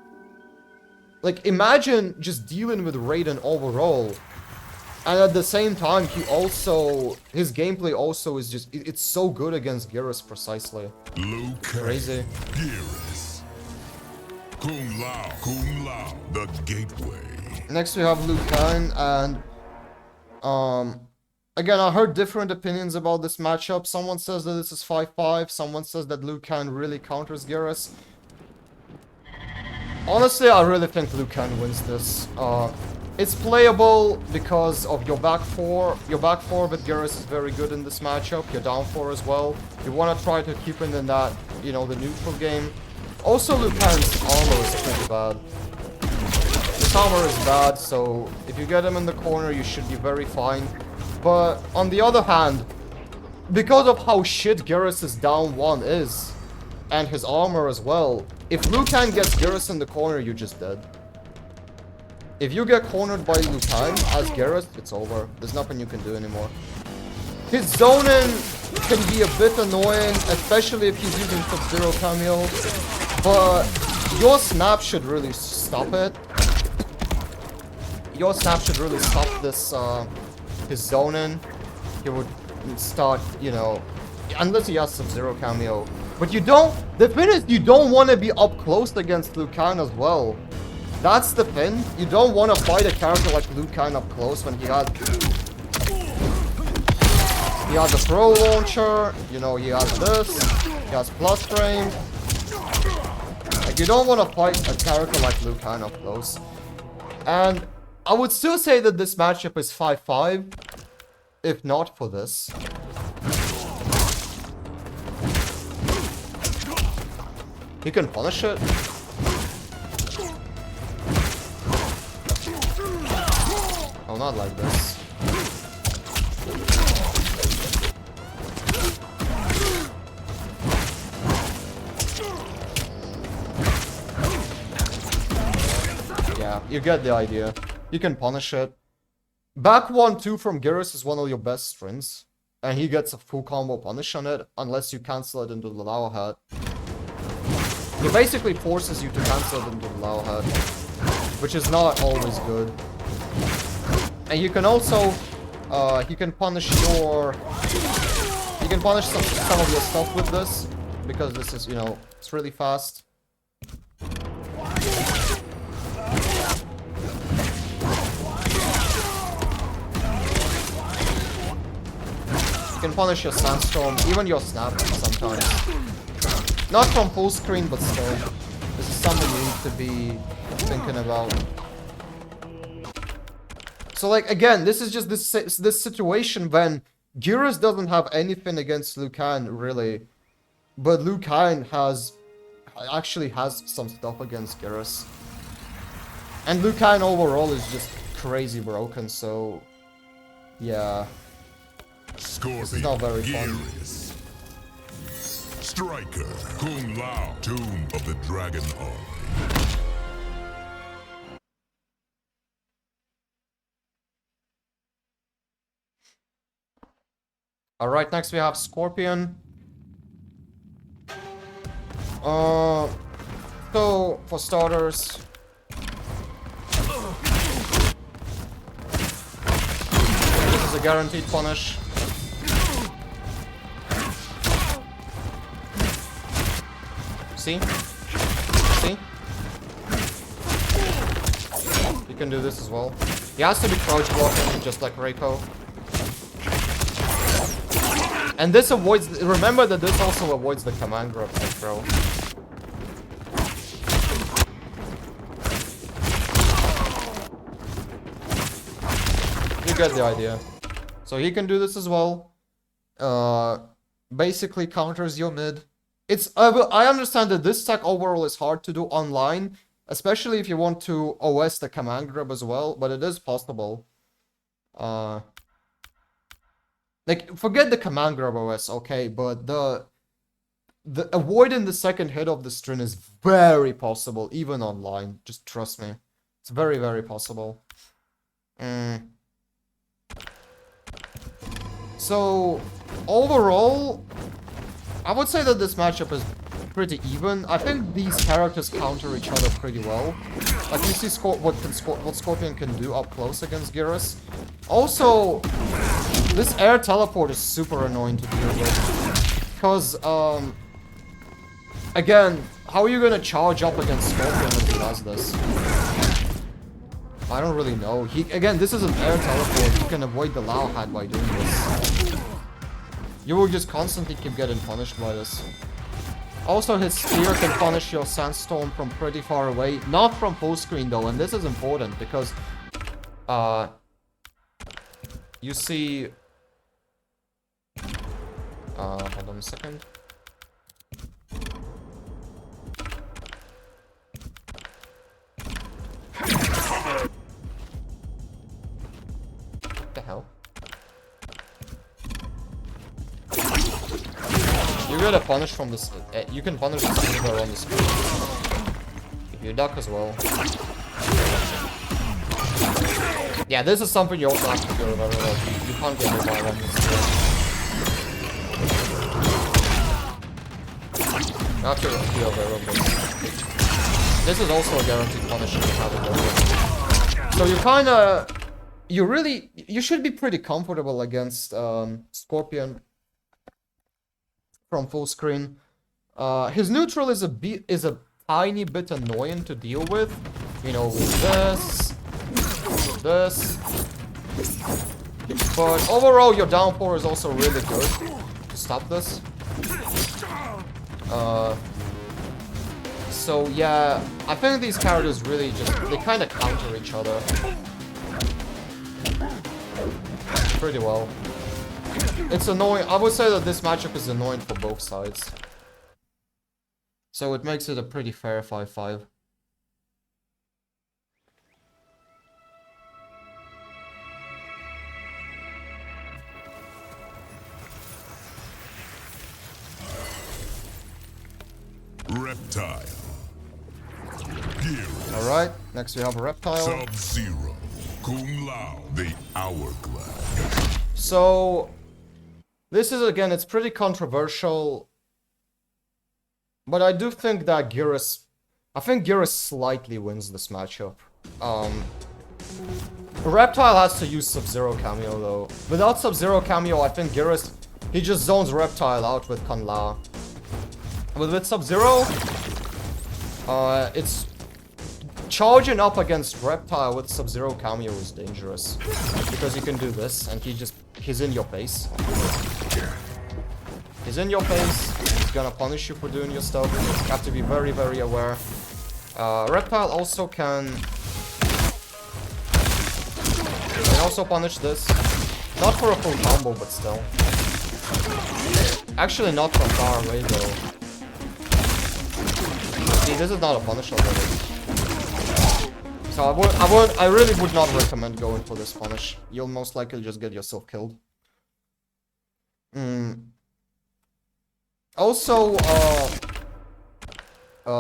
Like, imagine just dealing with Raiden overall. And at the same time, he also... His gameplay also is just... It's so good against Geras precisely. Liu Kang, crazy. Geras. Kung Lao, the gateway. Next we have Liu Kang, and... Again, I heard different opinions about this matchup. Someone says that this is 5-5. Someone says that Liu Kang really counters Geras. Honestly, I really think Liu Kang wins this. It's playable because of your back four. Your back four with Geras is very good in this matchup. Your down four as well. You want to try to keep it in that, you know, the neutral game. Also, Liu Kang's armor is pretty bad. His armor is bad, so if you get him in the corner, you should be very fine. But on the other hand, because of how shit Geras' down one is, and his armor as well, if Liu Kang gets Geras in the corner, you're just dead. If you get cornered by Liu Kang as Geras, it's over. There's nothing you can do anymore. His zoning can be a bit annoying, especially if he's using Sub-Zero cameo, but your snap should really stop it. Your snap should really stop this, his zoning. He would start, you know, unless he has Sub-Zero cameo. But you don't, the thing is, you don't want to be up close against Liu Kang as well. That's the thing. You don't want to fight a character like Liu Kang up close when he has a throw launcher, you know, he has this, he has plus frame. Like, you don't want to fight a character like Liu Kang up close. And I would still say that this matchup is 5-5, if not for this. He can punish it. Oh, not like this. Yeah, you get the idea. You can punish it. Back 1-2 from Geras is one of your best strings. And he gets a full combo punish on it, unless you cancel it into the Lao head. He basically forces you to cancel it into the Lao head, which is not always good. And you can also, you can punish your, you can punish some of your stuff with this, because this is, you know, it's really fast. You can punish your sandstorm, even your snap sometimes. Not from full screen, but still. This is something you need to be thinking about. So, like, again, this is just this situation when Geras doesn't have anything against Liu Kang, really. But Liu Kang actually has some stuff against Geras. And Liu Kang overall is just crazy broken, so... Yeah. Scorpion, this is not very fun. Striker, Kung Lao, Tomb of the Dragon Army. Alright, next we have Scorpion. So, for starters... This is a guaranteed punish. See? See? You can do this as well. He has to be crouch blocking, just like Reiko. And this avoids... Remember that this also avoids the command grab throw. You get the idea. So he can do this as well. basically counters your mid. It's I understand that this tech overall is hard to do online, especially if you want to OS the command grab as well, but it is possible. Like, forget the command grab OS, okay, but the avoiding the second hit of the string is very possible, even online. Just trust me. It's very, very possible. So, overall, I would say that this matchup is pretty even. I think these characters counter each other pretty well. Like, you see what Scorpion can do up close against Geras. Also, this air teleport is super annoying to deal with. Because, again, how are you gonna charge up against Scorpion when he does this? I don't really know. Again, this is an air teleport. You can avoid the Lao hat by doing this. You will just constantly keep getting punished by this. Also, his spear can punish your Sandstorm from pretty far away. Not from full screen though, and this is important because you see hold on a second. What the hell? You get a punish from this. You can punish this anywhere on the screen. If you duck as well. Yeah, this is something you also have to do. Remember, like, you can't get hit by one this screen. You have to be aware of this. This is also a guaranteed punish if you have it over. So you kinda... You should be pretty comfortable against Scorpion from full screen. His neutral is a tiny bit annoying to deal with. You know, with this. But overall, your downpour is also really good to stop this. So yeah, I think these characters really they kind of counter each other pretty well. It's annoying. I would say that this matchup is annoying for both sides. So it makes it a pretty fair 5-5. Reptile. Geras. Alright, next we have a Reptile. Sub-Zero. Kung Lao, the Hourglass. So, this is, again, it's pretty controversial. But I do think that Geras... I think Geras slightly wins this matchup. Reptile has to use Sub-Zero cameo, though. Without Sub-Zero cameo, I think Geras... He just zones Reptile out with Kung Lao. But with Sub-Zero... it's... Charging up against Reptile with Sub-Zero cameo is dangerous. Because you can do this, and he's in your face. He's in your face, he's gonna punish you for doing your stuff. You have to be very, very aware. Reptile also can also punish this. Not for a full combo, but still. Actually not from far away though. See, this is not a punish already. So I really would not recommend going for this punish. You'll most likely just get yourself killed. Also,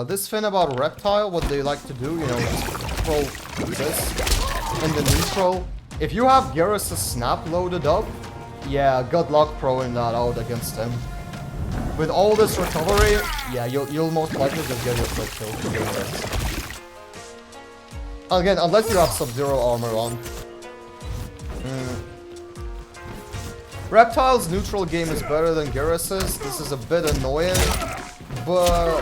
this thing about Reptile, what they like to do, you know, just throw this in the neutral. If you have Geras' snap loaded up, yeah, good luck throwing that out against him. With all this recovery, yeah, you'll most likely just get yourself killed for doing this. Again, unless you have Sub-Zero armor on. Reptile's neutral game is better than Geras's. This is a bit annoying, but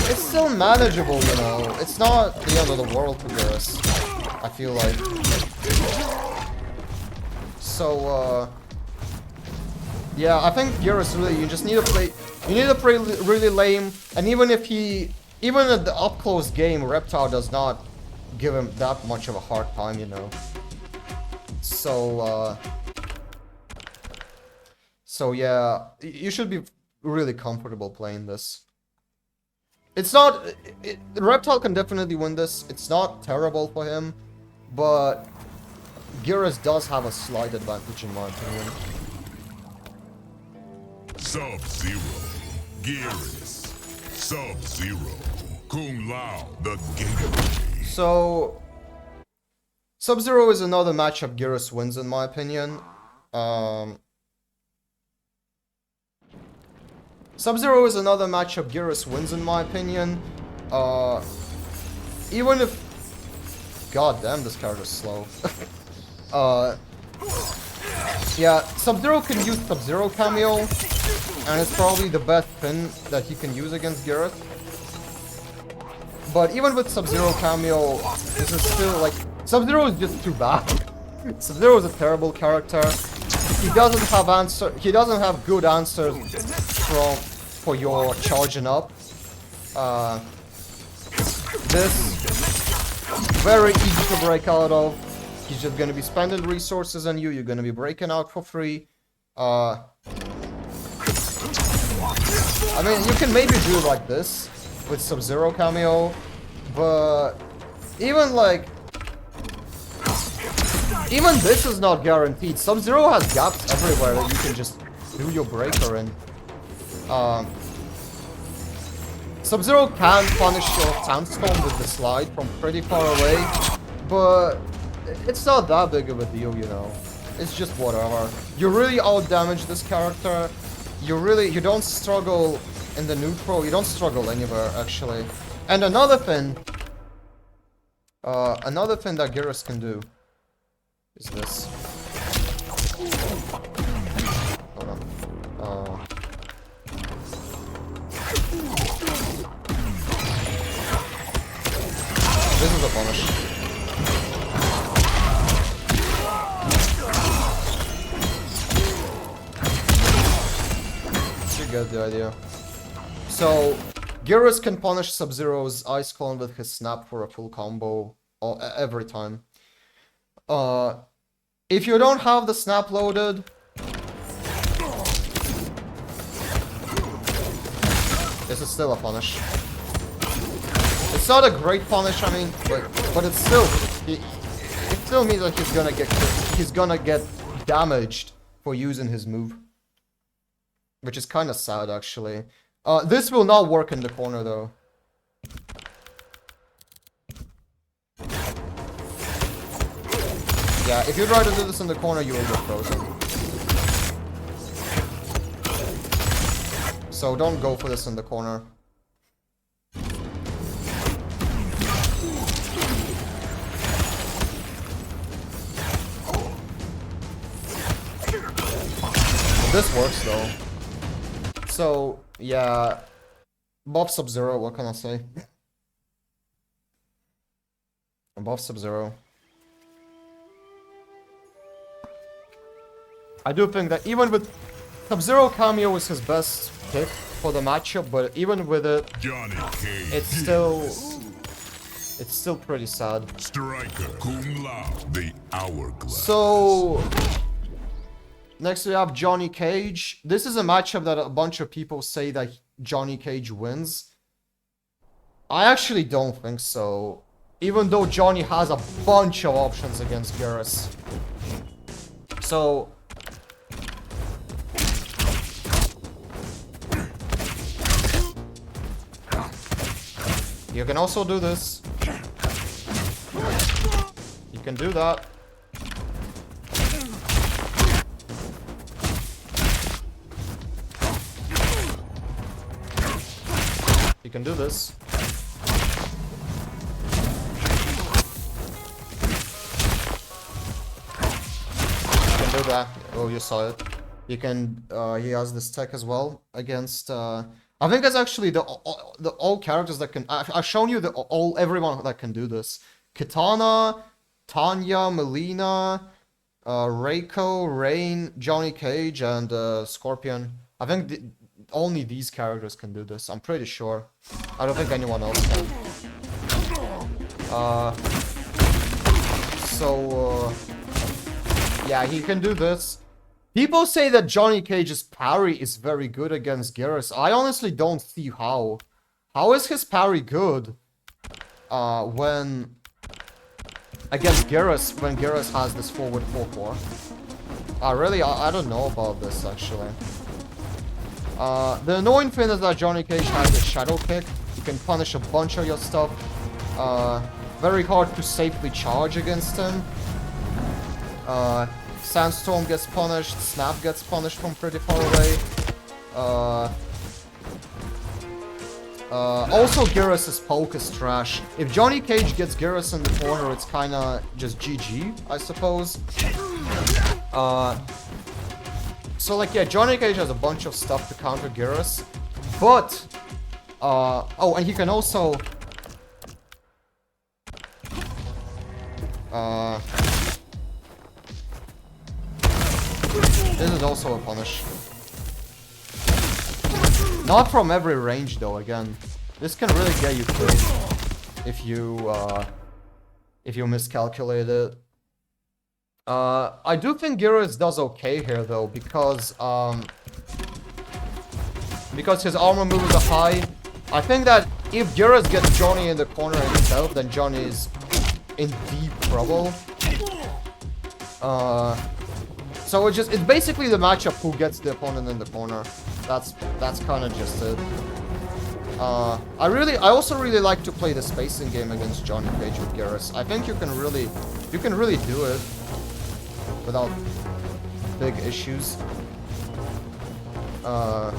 it's still manageable, you know. It's not the end of the world for Geras, I feel like. So, yeah, I think Geras really, you just need to play really lame, and even at the up-close game, Reptile does not give him that much of a hard time, So yeah, you should be really comfortable playing this. It's not... Reptile can definitely win this. It's not terrible for him, but Geras does have a slight advantage in my opinion. Sub-Zero, Geras, Sub-Zero, Kung Lao, the gateway. So Sub-Zero is another matchup Geras wins in my opinion. Sub-Zero is another matchup Geras wins in my opinion. Even if... God damn, this character's slow. Yeah, Sub-Zero can use Sub-Zero cameo, and it's probably the best pin that he can use against Geras. But even with Sub-Zero cameo, this is still like... Sub-Zero is just too bad. Sub-Zero is a terrible character. He doesn't have good answers for your charging up. This very easy to break out of. He's just gonna be spending resources on you. You're gonna be breaking out for free. I mean, you can maybe do it like this with Sub-Zero cameo, but even like... Even this is not guaranteed. Sub-Zero has gaps everywhere that you can just do your breaker in. Sub-Zero can punish your Sandstorm with the slide from pretty far away, but it's not that big of a deal, you know. It's just whatever. You really outdamage this character. You don't struggle in the neutral. You don't struggle anywhere, actually. And another thing that Geras can do is this. Hold on. This is a punish. You get the idea. So, Geras can punish Sub-Zero's Ice Clone with his Snap for a full combo every time. If you don't have the Snap loaded, this is still a punish. It's not a great punish, I mean, but it's still... It still means that he's gonna get damaged for using his move. Which is kind of sad, actually. This will not work in the corner, though. Yeah, if you try to do this in the corner, you will get frozen. So don't go for this in the corner. This works though. So, yeah. Buff Sub-Zero, what can I say? Buff Sub-Zero. I do think that even with Sub-Zero cameo is his best pick for the matchup, but even with it, it's still pretty sad. Striker Kung Lao, the Hourglass. So next we have Johnny Cage. This is a matchup that a bunch of people say that Johnny Cage wins. I actually don't think so. Even though Johnny has a bunch of options against Geras. So you can also do this. You can do that. You can do this. You can do that. Oh, you saw it. You can, he has this tech as well against, I think that's actually the all characters that can, I've shown you everyone that can do this. Kitana, Tanya, Mileena, Reiko, Rain, Johnny Cage, and Scorpion. I think only these characters can do this, I'm pretty sure. I don't think anyone else can. Yeah, he can do this. People say that Johnny Cage's parry is very good against Geras. I honestly don't see how. How is his parry good? When... Against Geras, when Geras has this forward 4-4. Really, I don't know about this, actually. The annoying thing is that Johnny Cage has a shadow kick. You can punish a bunch of your stuff. Very hard to safely charge against him. Sandstorm gets punished, Snap gets punished from pretty far away. Also, Geras' poke is trash. If Johnny Cage gets Geras in the corner, it's kinda just GG, I suppose. So, like, yeah, Johnny Cage has a bunch of stuff to counter Geras. But, oh, and he can also... This is also a punish. Not from every range though, again. This can really get you killed if you miscalculate it. I do think Geras does okay here though, because his armor moves are high. I think that if Geras gets Johnny in the corner himself, then Johnny is in deep trouble. So it's basically the matchup who gets the opponent in the corner. That's kind of just it. I also really like to play the spacing game against Johnny Cage with Geras. I think you can really do it without big issues. I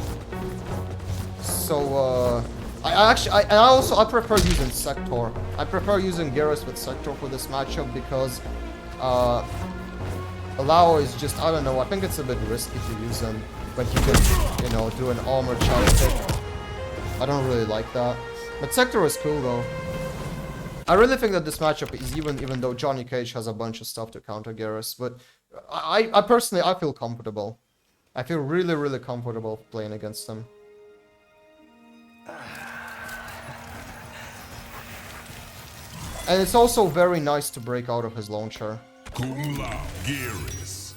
prefer using Sector. I prefer using Geras with Sector for this matchup because Lao is just, I don't know, I think it's a bit risky to use him, but you can, you know, do an armor charge pick. I don't really like that. But Sector is cool though. I really think that this matchup is even though Johnny Cage has a bunch of stuff to counter Geras, but I personally, I feel comfortable. I feel really, really comfortable playing against him. And it's also very nice to break out of his launcher. Kung Lao, Geras.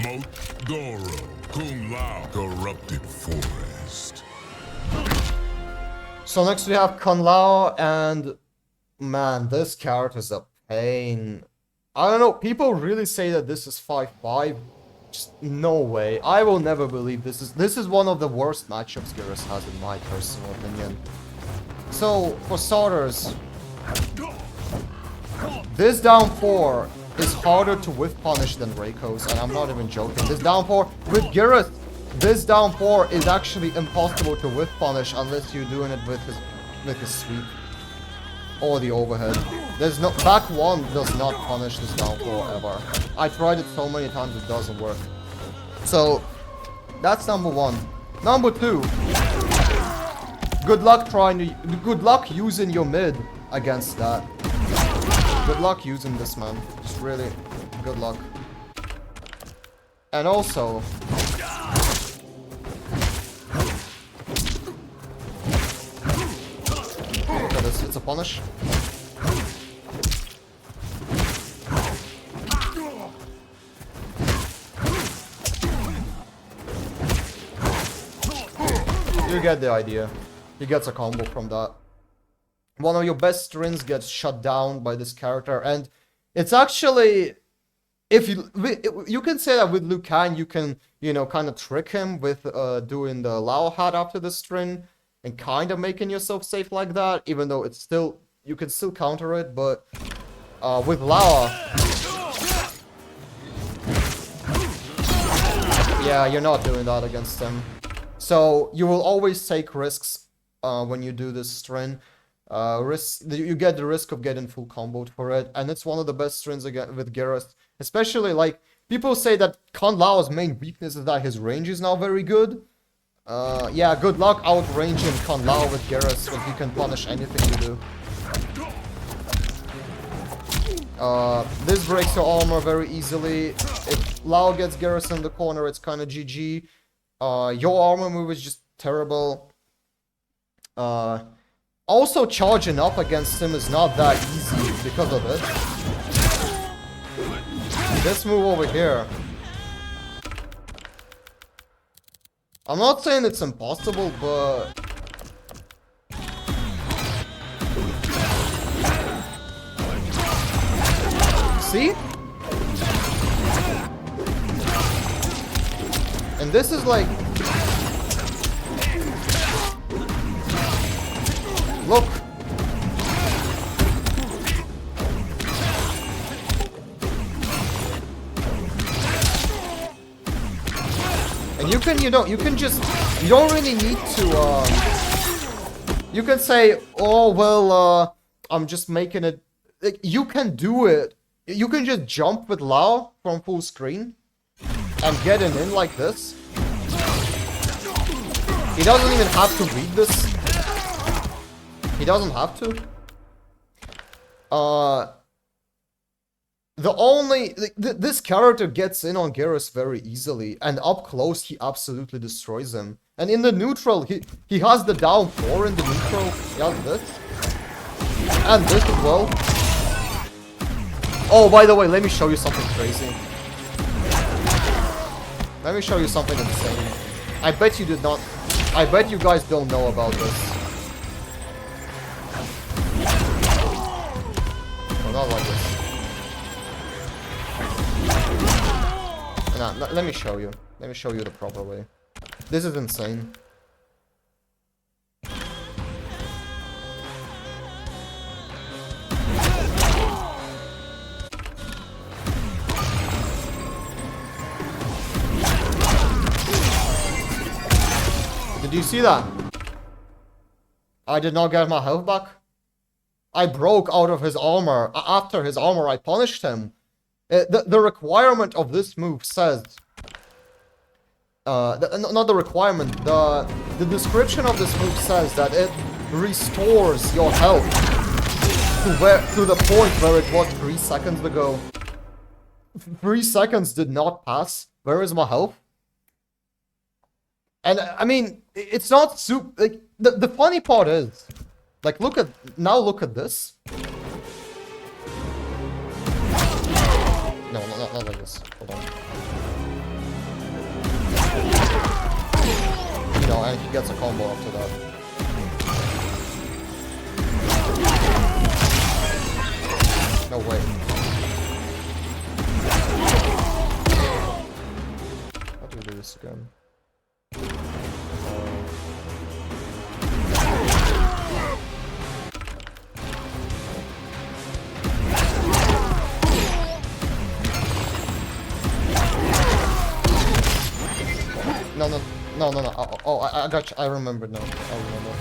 Moat, Goro, Kung Lao, Corrupted Forest. So next we have Kung Lao, and man, this character's a pain. I don't know, people really say that this is 5-5. Just no way. I will never believe this is one of the worst matchups Geras has in my personal opinion. So, for starters, this down 4 is harder to whiff punish than Reiko's, and I'm not even joking. This down 4, with Geras, this down 4 is actually impossible to whiff punish unless you're doing it with his sweep. Or the overhead. There's no, back 1 does not punish this down 4 ever. I tried it so many times it doesn't work. So, that's number 1. Number 2. Good luck using your mid against that. Good luck using this, man. Just really, good luck. And also... Look at this, it's a punish. You get the idea. He gets a combo from that. One of your best strings gets shut down by this character, and it's actually, if you can say that with Liu Kang, you can, you know, kind of trick him with doing the Lao hat after the string and kind of making yourself safe like that, even though it's still, you can still counter it, but with Lao, yeah, you're not doing that against him. So you will always take risks when you do this string. You get the risk of getting full comboed for it, and it's one of the best strings again with Geras. Especially, like, people say that Kung Lao's main weakness is that his range is now very good. Yeah, good luck outranging Kung Lao with Geras when he can punish anything you do. This breaks your armor very easily. If Lao gets Geras in the corner, it's kind of GG. Your armor move is just terrible. Also, charging up against him is not that easy because of it. this move over here. I'm not saying it's impossible, but... See? And this is like... Look! And you can, you can just... You don't really need to, you can say, oh, well, I'm just making it... Like, you can do it. You can just jump with Lao from full screen and get an in like this. He doesn't even have to read this. He doesn't have to. The only... This character gets in on Geras very easily, and up close he absolutely destroys him. And in the neutral, he has the down 4 in the neutral. He has this. And this as well. Oh, by the way, let me show you something crazy. Let me show you something insane. I bet you did not... I bet you guys don't know about this. Oh, not like this. Nah, let me show you. Let me show you the proper way. This is insane. Did you see that? I did not get my health back. I broke out of his armor. After his armor, I punished him. The requirement of this move says... not the requirement, the description of this move says that it restores your health to the point where it was 3 seconds ago. 3 seconds did not pass. Where is my health? And I mean, it's not super... Like, the funny part is... Like, look at... Now look at this. No, not like this. Hold on. You know, and he gets a combo after that. No way. How do we do this again? No. Oh, I got you. I remember now. I remember.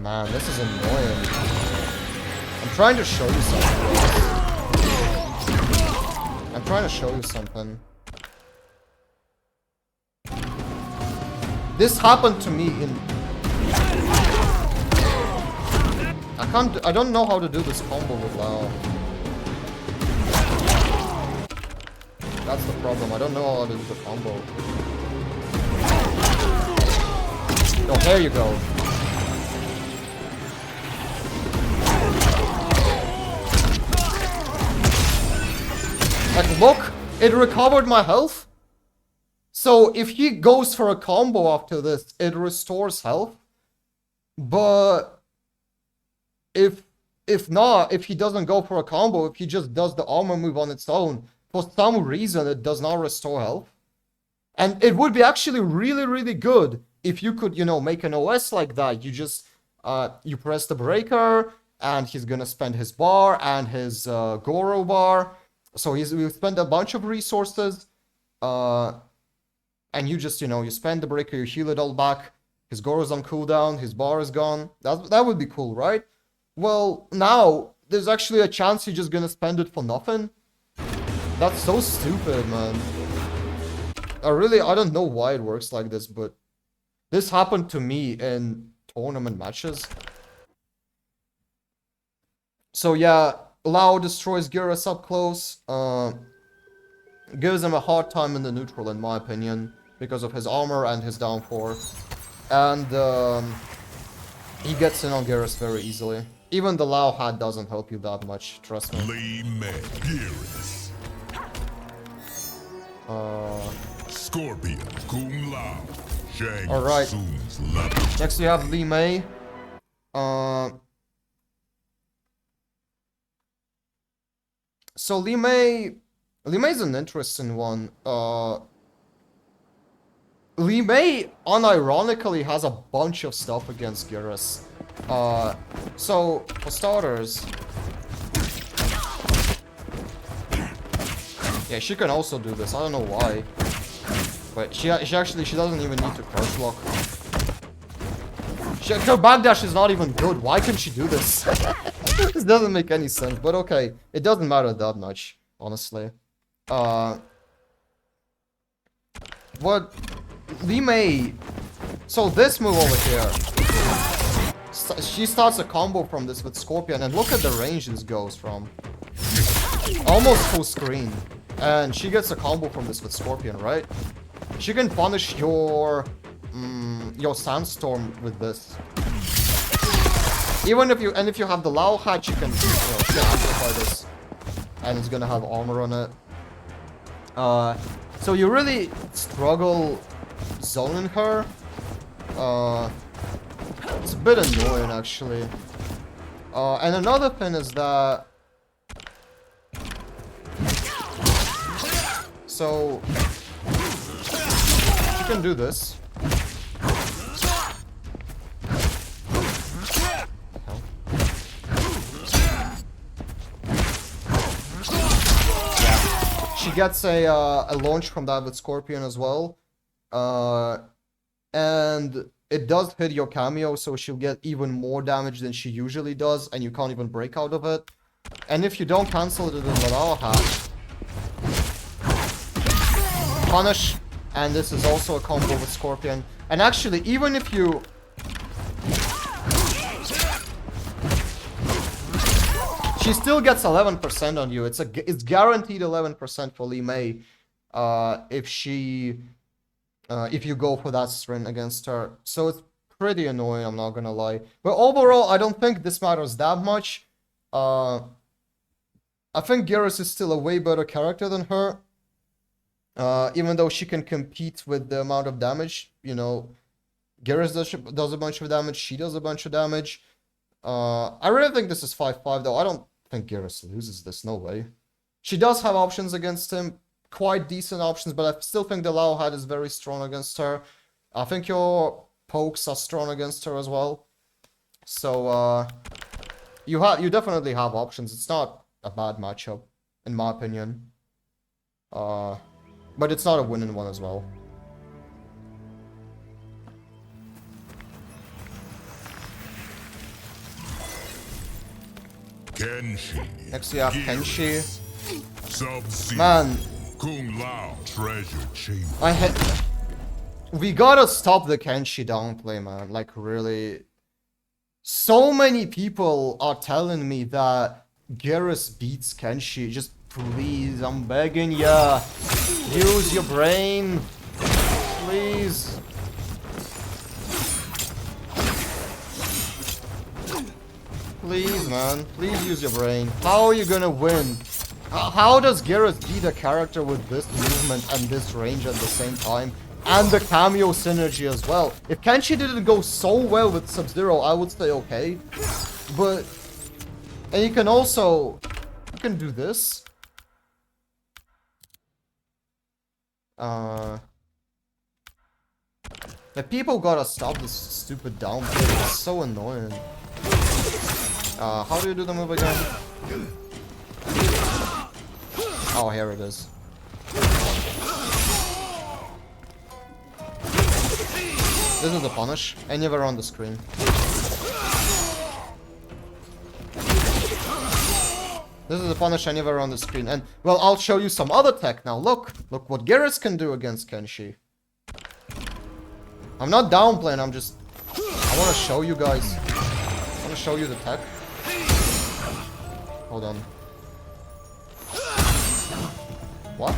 Man, this is annoying. I'm trying to show you something. I'm trying to show you something. This happened to me in... I don't know how to do this combo with Lao. That's the problem. I don't know how to do the combo. Oh, there you go. Like, look, it recovered my health. So if he goes for a combo after this, it restores health. But if not, if he doesn't go for a combo, if he just does the armor move on its own, for some reason it does not restore health. And it would be actually really, really good if you could, you know, make an OS like that. You just, you press the breaker, and he's gonna spend his bar and his Goro bar. So we'll spend a bunch of resources, and you just, you know, you spend the breaker, you heal it all back, his Goro's on cooldown, his bar is gone. That would be cool, right? Well, now, there's actually a chance you're just gonna spend it for nothing. That's so stupid, man. I don't know why it works like this, but this happened to me in tournament matches. So yeah, Lao destroys Geras up close. Gives him a hard time in the neutral, in my opinion. because of his armor and his down 4. And he gets in on Geras very easily. Even the Lao hat doesn't help you that much, trust me. Geras. Scorpion, Kung Lao. Shang Tsung's level. Next we have Li Mei. So Li Mei's an interesting one. Li Mei unironically has a bunch of stuff against Geras. So for starters, yeah, she can also do this. I don't know why, but she doesn't even need to crouch lock. Her backdash is not even good. Why can she do this? This doesn't make any sense, but okay. It doesn't matter that much, honestly. What Li Mei... So this move over here, she starts a combo from this with Scorpion, and look at the range this goes from. Almost full screen. And she gets a combo from this with Scorpion, right? She can punish your Sandstorm with this. Even if you have the Lao hat, she can amplify this, and it's gonna have armor on it. So you really struggle zoning her. It's a bit annoying actually. And another thing is that, so she can do this. She gets a launch from that with Scorpion as well. And it does hit your cameo, so she'll get even more damage than she usually does, and you can't even break out of it. And if you don't cancel it in the Lao hat, punish, and this is also a combo with Scorpion. And actually, even if you... She still gets 11% on you. It's guaranteed 11% for Li Mei if you go for that string against her. So it's pretty annoying, I'm not gonna lie. But overall, I don't think this matters that much. I think Geras is still a way better character than her. Even though she can compete with the amount of damage, you know, Geras does a bunch of damage, she does a bunch of damage. I really think this is 5-5 though. I don't think Geras loses this, no way. She does have options against him, quite decent options, but I still think the Lao hat is very strong against her. I think your pokes are strong against her as well. So you definitely have options. It's not a bad matchup, in my opinion. But it's not a winning one as well. Kenshi. Next we have Kenshi. Sub-Zero. Man, Kung Lao treasure chamber. We gotta stop the Kenshi downplay, man. Like, really. So many people are telling me that Geras beats Kenshi. Just please, I'm begging ya. Use your brain. Please. Please, man. Please use your brain. How are you gonna win? How does Geras beat a character with this movement and this range at the same time? And the cameo synergy as well. If Kenshi didn't go so well with Sub-Zero, I would say okay. But... And you can also... You can do this. The people gotta stop this stupid downplay. It's so annoying. How do you do the move again? Oh, here it is. This is the punish. Anywhere on the screen. This is the punish anywhere on the screen. And, well, I'll show you some other tech now. Look what Geras can do against Kenshi. I'm not downplaying, I want to show you guys. I want to show you the tech. Hold on. What?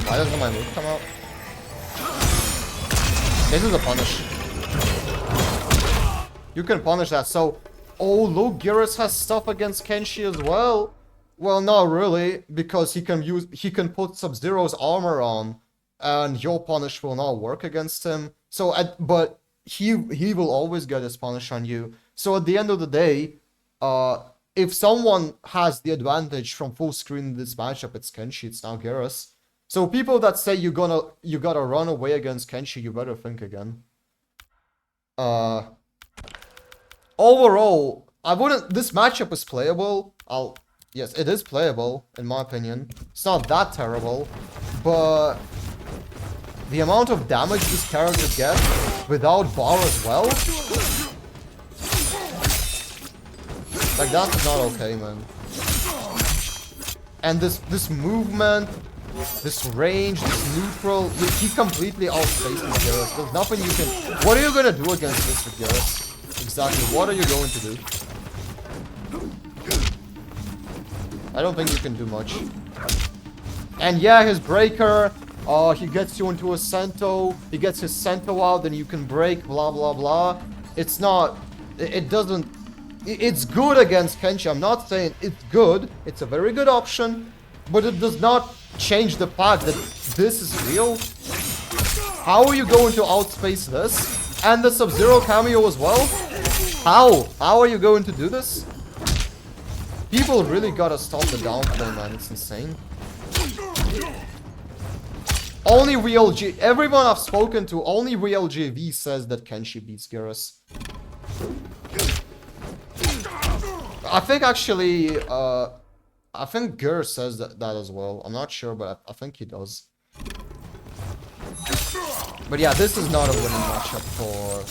Why doesn't my move come out? This is a punish. You can punish that. So, oh look, Geras has stuff against Kenshi as well. Well, not really, because he can put Sub-Zero's armor on, and your punish will not work against him. So, but he will always get his punish on you. So at the end of the day, if someone has the advantage from full screen in this matchup, it's Kenshi. It's not Geras. So people that say you gotta run away against Kenshi, you better think again. Overall, I wouldn't. This matchup is playable. Yes, it is playable in my opinion. It's not that terrible, but the amount of damage this character gets without bar as well, like that's not okay, man. And this movement, this range, this neutral, he completely outspaces Geras. There's nothing you can. What are you gonna do against this with Geras? Exactly. What are you going to do? I don't think you can do much. And yeah, his breaker, he gets you into a Sento, he gets his Sento out, then you can break, blah blah blah. It's not, it doesn't, it's good against Kenshi. I'm not saying it's good, it's a very good option, but it does not change the fact that this is real. How are you going to outspace this? And the Sub-Zero cameo as well? How? How are you going to do this? People really gotta stop the downplay, man. It's insane. Only real everyone I've spoken to, only real JV says that Kenshi beats Geras. I think actually, I think Geras says that as well. I'm not sure, but I think he does. But yeah, this is not a winning matchup for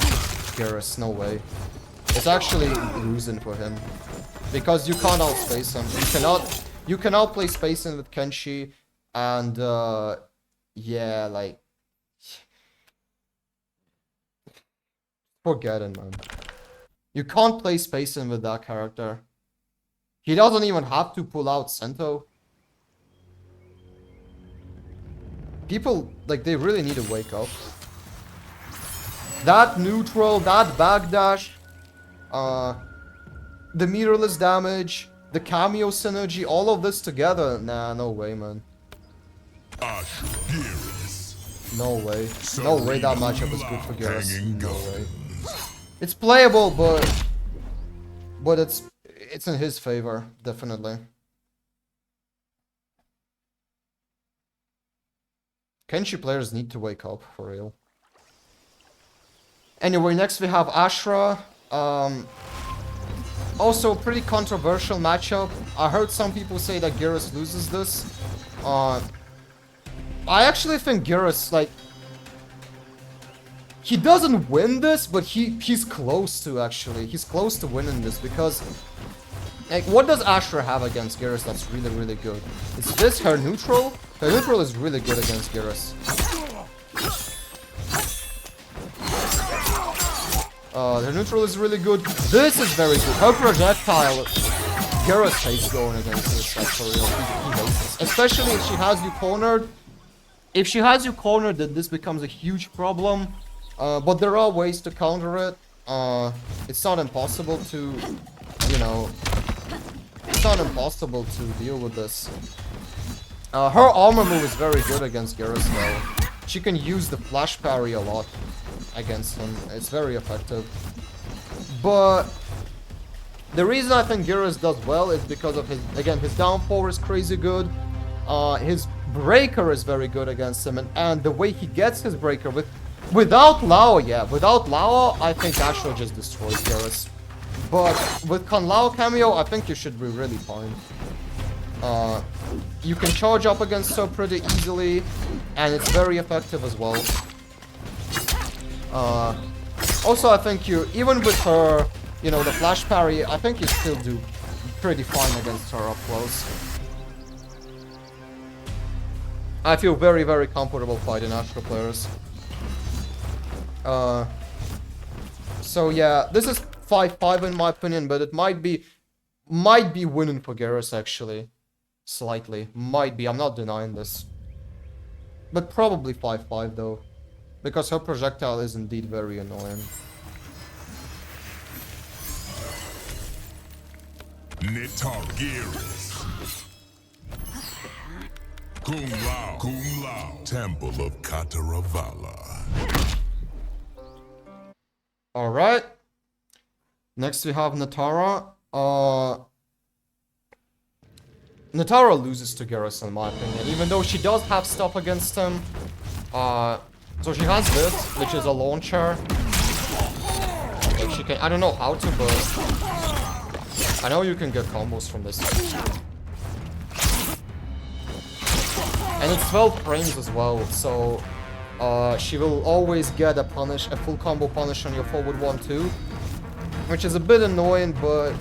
Geras. No way. It's actually losing for him. Because you can't outspace him. You cannot play spacing with Kenshi, and yeah, like forget it, man. You can't play spacing with that character. He doesn't even have to pull out Sento. People, like, they really need to wake up. That neutral, that backdash, the meterless damage, the cameo synergy, all of this together. Nah, no way, man. No way. No way that matchup is good for Geras. No way. It's playable, but it's in his favor, definitely. Kenshi players need to wake up, for real. Anyway, next we have Ashrah. Also, a pretty controversial matchup. I heard some people say that Geras loses this. I actually think Geras, like, he doesn't win this, but he's close to, actually. He's close to winning this, because, like, what does Ashrah have against Geras that's really, really good? Is this her neutral? Her neutral is really good against Geras. Her neutral is really good. This is very good. Her projectile, Geras hates going against this, like, for real. He hates this. Especially if she has you cornered. If she has you cornered, then this becomes a huge problem. But there are ways to counter it. It's not impossible to, you know, it's not impossible to deal with this. Her armor move is very good against Geras though. She can use the flash parry a lot against him. It's very effective. But the reason I think Geras does well is because of his, again, his down 4 is crazy good. His breaker is very good against him, and the way he gets his breaker without Lao, yeah, without Lao, I think Ashrah just destroys Geras. But with Con Lao cameo, I think you should be really fine. You can charge up against her pretty easily, and it's very effective as well. Also, I think you, even with her, you know, the flash parry, I think you still do pretty fine against her up close. I feel very, very comfortable fighting Ashrah players. So yeah, this is 5-5 in my opinion, but it might be winning for Geras actually. Slightly. Might be, I'm not denying this. But probably 5-5 though. Because her projectile is indeed very annoying. Nitara Geras. Kung Lao, Temple of Kataravala. Alright. Next we have Nitara. Nitara loses to Geras in my opinion, even though she does have stuff against him. So she has this, which is a launcher. Like she can, I don't know how to, but I know you can get combos from this. And it's 12 frames as well, so she will always get a full combo punish on your forward 1-2, which is a bit annoying, but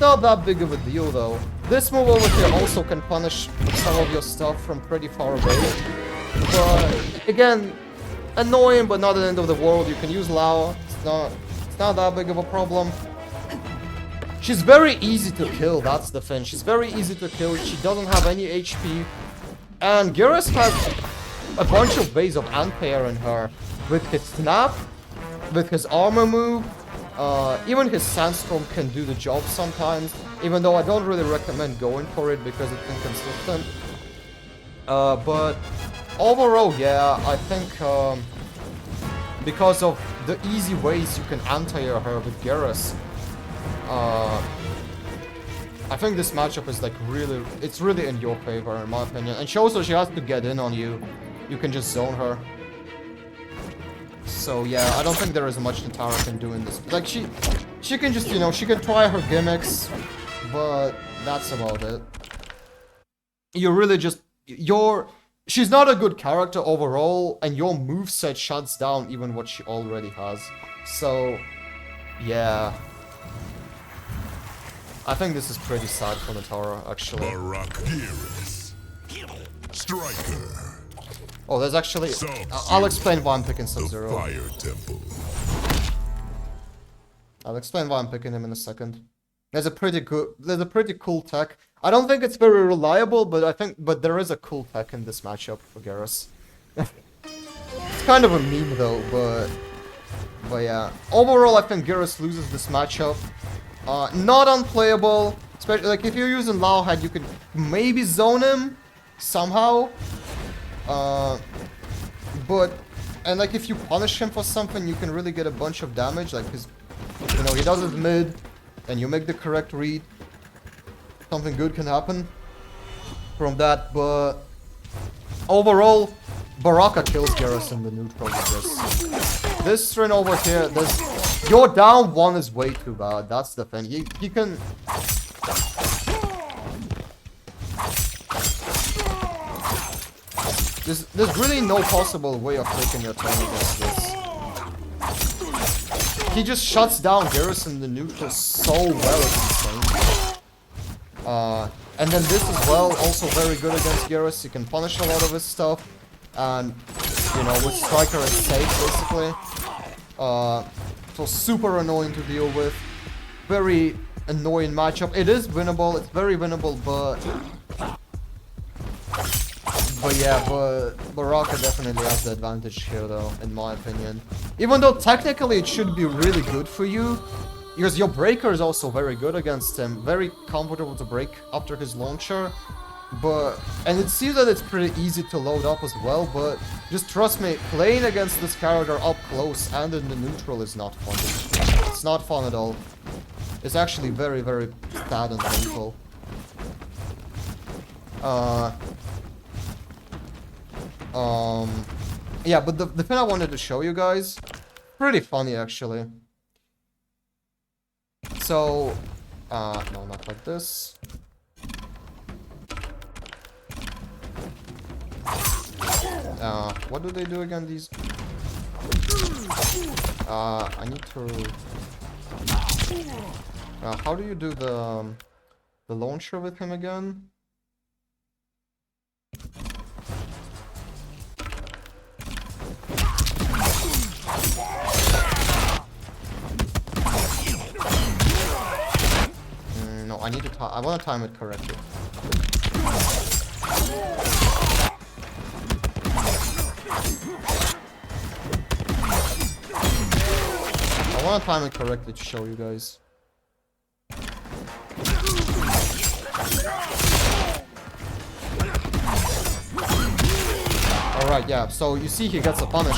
not that big of a deal though. This move over here also can punish some of your stuff from pretty far away. But again, annoying but not the end of the world. You can use Lao. It's not that big of a problem. She's very easy to kill, that's the thing. She's very easy to kill. She doesn't have any HP. And Geras has a bunch of ways of anti-air in her. With his snap, with his armor move, even his Sandstorm can do the job sometimes, even though I don't really recommend going for it because it's inconsistent. But overall, yeah, I think because of the easy ways you can anti-air her with Geras, I think this matchup is like it's really in your favor in my opinion. And she has to get in on you. You can just zone her. So yeah, I don't think there is much Nitara can do in this. Like she can just, you know, she can try her gimmicks, but that's about it. You really just she's not a good character overall, and your moveset shuts down even what she already has. So yeah, I think this is pretty sad for Nitara actually. Baraka Striker. Oh, there's actually... I'll explain why I'm picking Sub-Zero. Fire Temple. I'll explain why I'm picking him in a second. There's a pretty cool tech. I don't think it's very reliable, but there is a cool tech in this matchup for Geras. It's kind of a meme though, but yeah. Overall, I think Geras loses this matchup. Not unplayable, especially like if you're using Lao Head, you could maybe zone him somehow. And like if you punish him for something, you can really get a bunch of damage, like his, you know, he does his mid, and you make the correct read. Something good can happen from that, but overall, Baraka kills Geras in the neutral with this. This string over here, your down one is way too bad, that's the thing. He can... There's really no possible way of taking your turn against this. He just shuts down Geras in the neutral so well, it's insane. And then this as well, also very good against Geras. You can punish a lot of his stuff. And, you know, with Striker is safe, basically. So super annoying to deal with. Very annoying matchup. It is winnable, it's very winnable, but yeah, but Baraka definitely has the advantage here though, in my opinion. Even though technically it should be really good for you, because your breaker is also very good against him, very comfortable to break after his launcher. And it seems that it's pretty easy to load up as well, but just trust me, playing against this character up close and in the neutral is not fun. It's not fun at all. It's actually very, very sad and painful. Yeah, but the thing I wanted to show you guys, pretty funny actually. So, no, not like this. What do they do again, these? I need to... how do you do the launcher with him again? No, I need to I want to time it correctly. want to time it correctly to show you guys. Alright, yeah, so you see he gets a punish.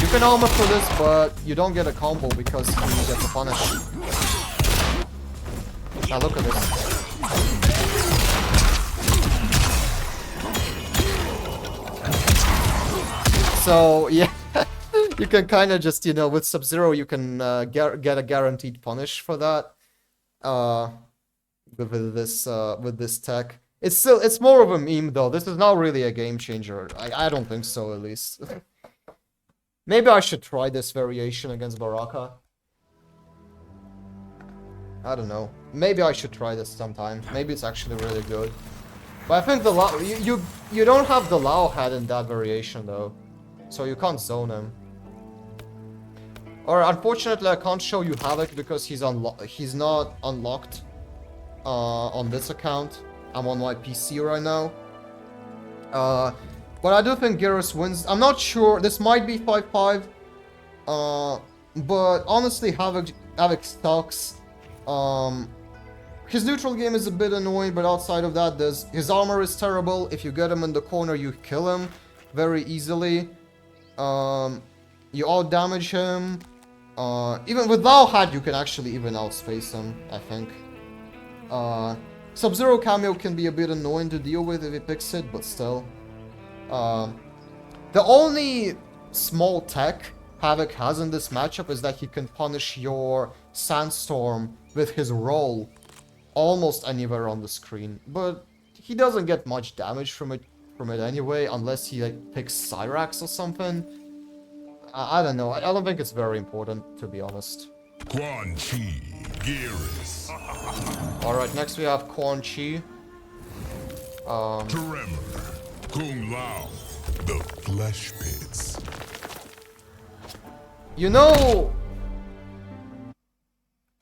You can armor for this, but you don't get a combo because he gets a punish. Now look at this. So, yeah, you can kind of just, you know, with Sub-Zero you can get a guaranteed punish for that. With this tech. It's more of a meme though. This is not really a game changer. I don't think so, at least. Maybe I should try this variation against Baraka. I don't know. Maybe I should try this sometime. Maybe it's actually really good. But I think the Lao, you don't have the Lao head in that variation though, so you can't zone him. Or unfortunately, I can't show you Havik because he's not unlocked on this account. I'm on my PC right now. But I do think Geras wins. I'm not sure. This might be 5-5. But honestly, Havik sucks. His neutral game is a bit annoying, but outside of that, his armor is terrible. If you get him in the corner, you kill him very easily. You out-damage him. Even without hat, you can actually even outspace him, I think. Sub-Zero cameo can be a bit annoying to deal with if he picks it, but still. The only small tech Havik has in this matchup is that he can punish your Sandstorm with his roll almost anywhere on the screen, but he doesn't get much damage from it anyway, unless he like picks Cyrax or something. I don't know. I don't think it's very important, to be honest. Quan Chi, Geras. Alright, next we have Quan Chi. Tremor, Kung Lao, the Flesh Pits. You know,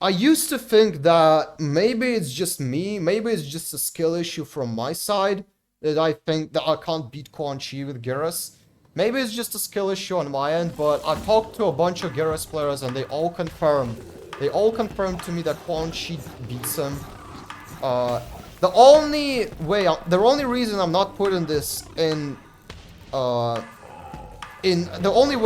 I used to think that maybe it's just me, maybe it's just a skill issue from my side, that I think that I can't beat Quan Chi with Geras. Maybe it's just a skill issue on my end, but I've talked to a bunch of Geras players and they all confirmed to me that Quan Chi beats him. The only reason I'm not putting this in, the only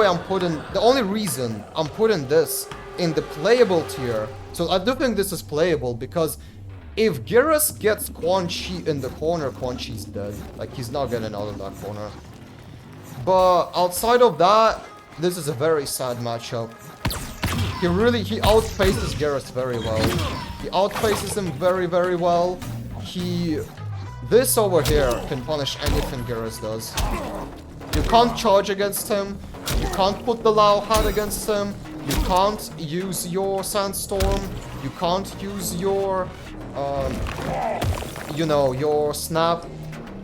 reason I'm putting this in the playable tier, so I do think this is playable, because if Geras gets Quan Chi in the corner, Quan Chi's dead. Like, he's not getting out of that corner. But outside of that, this is a very sad matchup. He outpaces Geras very well. He outpaces him very, very well. This over here can punish anything Geras does. You can't charge against him. You can't put the Lao hat against him. You can't use your Sandstorm. You can't use your, your Snap.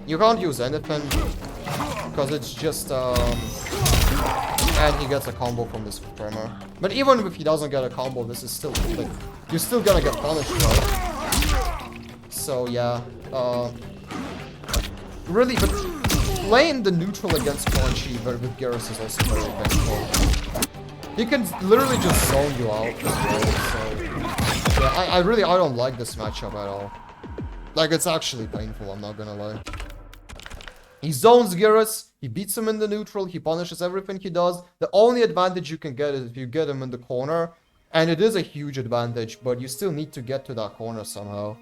You can't use anything. Because it's just, and he gets a combo from this primer. But even if he doesn't get a combo, this is still, like, you're still gonna get punished, right? So, yeah, really, but playing the neutral against Quan Chi with Geras is also very painful. He can literally just zone you out as well, so, yeah, I don't like this matchup at all. Like, it's actually painful, I'm not gonna lie. He zones Geras, he beats him in the neutral, he punishes everything he does. The only advantage you can get is if you get him in the corner. And it is a huge advantage, but you still need to get to that corner somehow.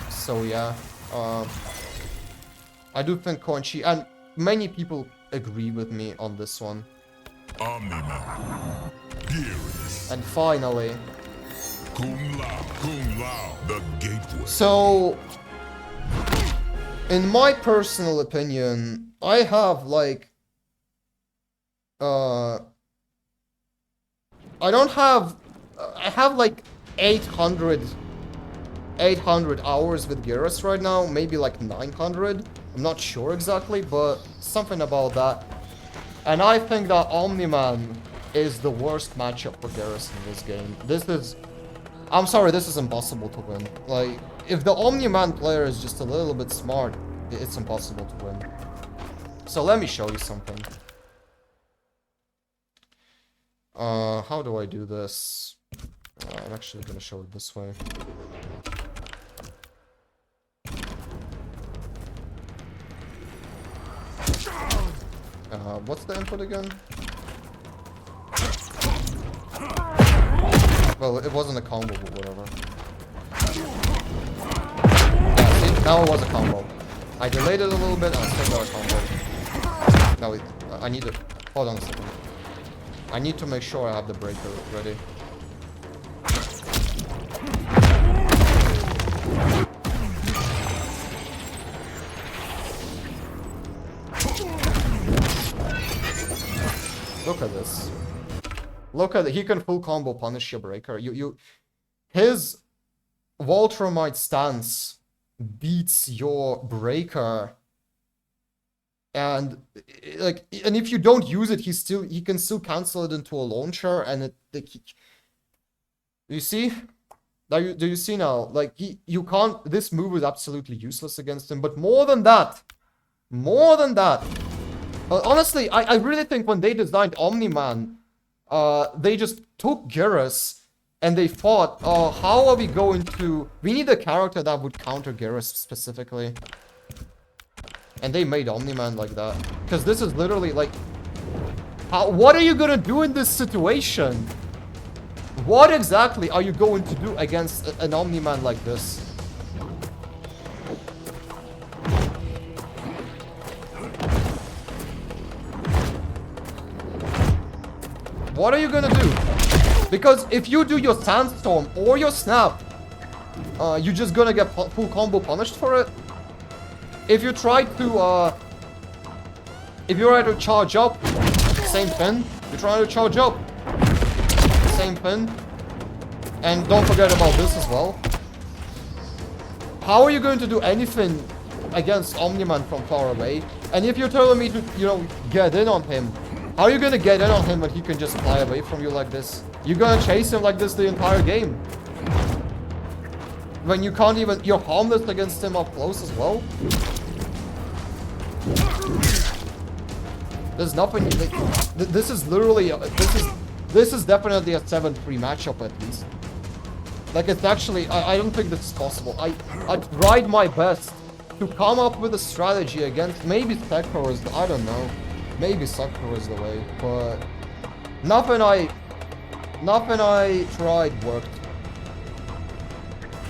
So yeah, I do think Quan Chi, and many people agree with me on this one. Omni-Man, Geras. And finally, Kung Lao, the Gateway. So, in my personal opinion, I have like, I have like 800 hours with Geras right now, maybe like 900, I'm not sure exactly, but something about that. And I think that Omni-Man is the worst matchup for Geras in this game. I'm sorry, this is impossible to win. Like, if the Omni-Man player is just a little bit smart, it's impossible to win. So let me show you something. How do I do this? I'm actually gonna show it this way. What's the input again? Well, it wasn't a combo, but whatever. Yeah, see? Now it was a combo. I delayed it a little bit, and I still got a combo. Now, I need to... Hold on a second. I need to make sure I have the breaker ready. Look at this. Look at it. He can full combo punish your breaker. His Voltramite stance beats your breaker. And if you don't use it, he can still cancel it into a launcher, and you see? Do you see now? Like you can't. This move is absolutely useless against him. But more than that. Honestly, I really think when they designed Omni-Man, they just took Geras and they thought, how are we going to... We need a character that would counter Geras specifically. And they made Omni-Man like that. Because this is literally like... what are you gonna do in this situation? What exactly are you going to do against an Omni-Man like this? What are you gonna do? Because if you do your Sandstorm or your Snap, you're just gonna get full combo punished for it. If you try to charge up, same thing. You're trying to charge up, same thing. And don't forget about this as well. How are you going to do anything against Omni-Man from far away? And if you're telling me to, get in on him, how are you gonna get in on him when he can just fly away from you like this? You're gonna chase him like this the entire game. When you can't even... You're harmless against him up close as well. There's nothing... this is literally... This is definitely a 7-3 matchup at least. Like, it's actually... I don't think this is possible. I tried my best to come up with a strategy against... Maybe Sekiro is... I don't know. Maybe Sekiro is the way, but nothing I tried worked.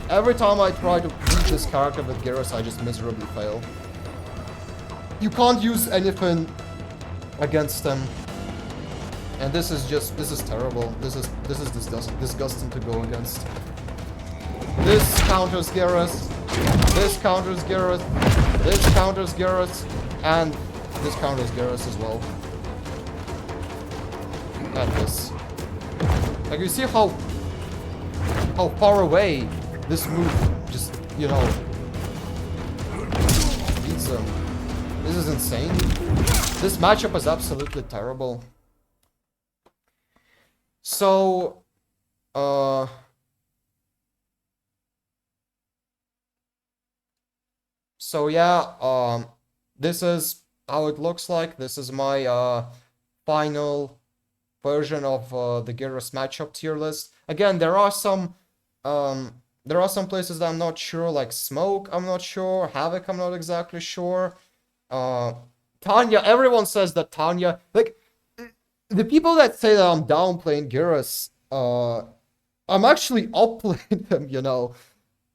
Every time I try to beat this character with Geras, I just miserably fail. You can't use anything against him, and this is terrible. This is disgusting to go against. This counters Geras. This counters Geras. This counters Geras, and this counters Geras as well. And this. Like, you see how far away this move just, beats him. This is insane. This matchup is absolutely terrible. So, yeah, this is how it looks like. This is my final version of the Geras Matchup tier list. Again, there are some places that I'm not sure, like Smoke, I'm not sure, Havik, I'm not exactly sure. Tanya, everyone says that Tanya, like, the people that say that I'm downplaying Geras, I'm actually upplaying them,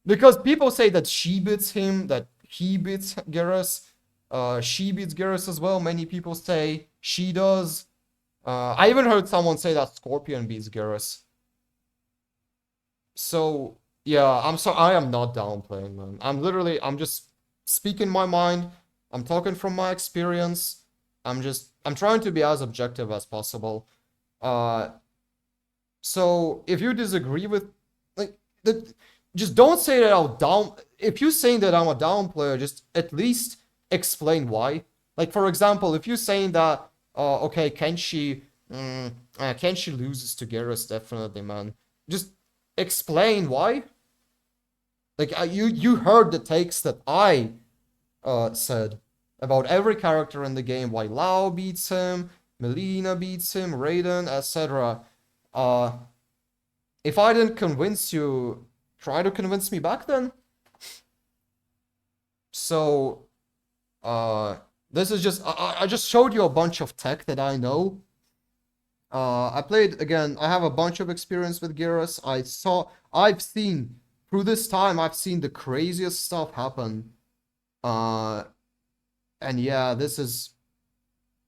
because people say that she beats him, that he beats Geras. She beats Geras as well. Many people say she does. I even heard someone say that Scorpion beats Geras. So, yeah, I am not downplaying, man. I'm just speaking my mind. I'm talking from my experience. I'm trying to be as objective as possible. So, if you disagree with, just don't say that I'm down. If you're saying that I'm a down player, just at least explain why. Like, for example, if you're saying that, okay, Kenshi loses to Geras, definitely, man. Just explain why. Like, you heard the takes that I said about every character in the game, why Lao beats him, Mileena beats him, Raiden, etc. If I didn't convince you, try to convince me back then. So, this is just, I just showed you a bunch of tech that I know. I played, again, I have a bunch of experience with Geras. I've seen, through this time, I've seen the craziest stuff happen. And yeah, this is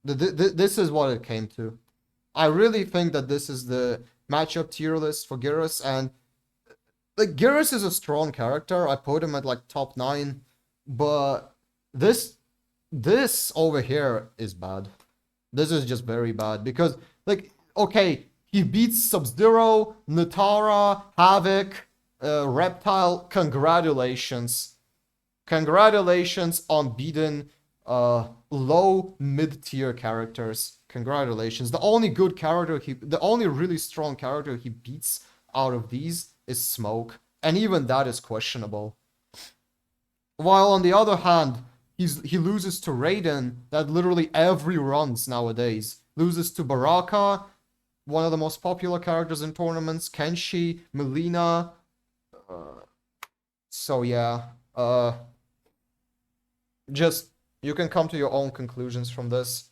what it came to. I really think that this is the matchup tier list for Geras, and like Geras is a strong character. I put him at like top 9, but this over here is bad. This is just very bad because like okay, he beats Sub-Zero, Nitara, Havik, Reptile. Congratulations. Congratulations on beating low mid-tier characters. Congratulations. The only good character the only really strong character he beats out of these is Smoke, and even that is questionable. While on the other hand, he loses to Raiden, that literally every runs nowadays. Loses to Baraka, one of the most popular characters in tournaments, Kenshi, Mileena. So yeah, just you can come to your own conclusions from this.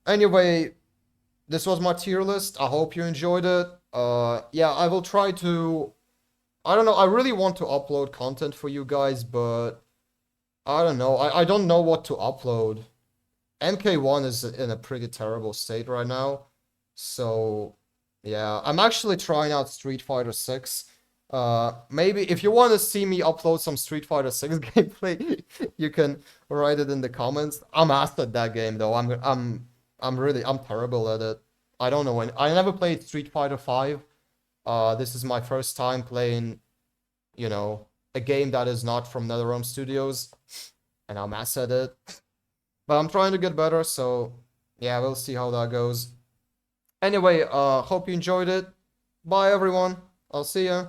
Anyway, this was my tier list. I hope you enjoyed it. Yeah, I will try to. I don't know. I really want to upload content for you guys, but I don't know. I don't know what to upload. MK1 is in a pretty terrible state right now. So, yeah. I'm actually trying out Street Fighter 6. Maybe if you want to see me upload some Street Fighter 6 gameplay, you can write it in the comments. I'm ass at that game though. I'm terrible at it. I don't know when. I never played Street Fighter 5. This is my first time playing, you know, a game that is not from NetherRealm Studios, and I'm ass at it. But I'm trying to get better, so yeah, we'll see how that goes. Anyway, hope you enjoyed it. Bye everyone. I'll see ya.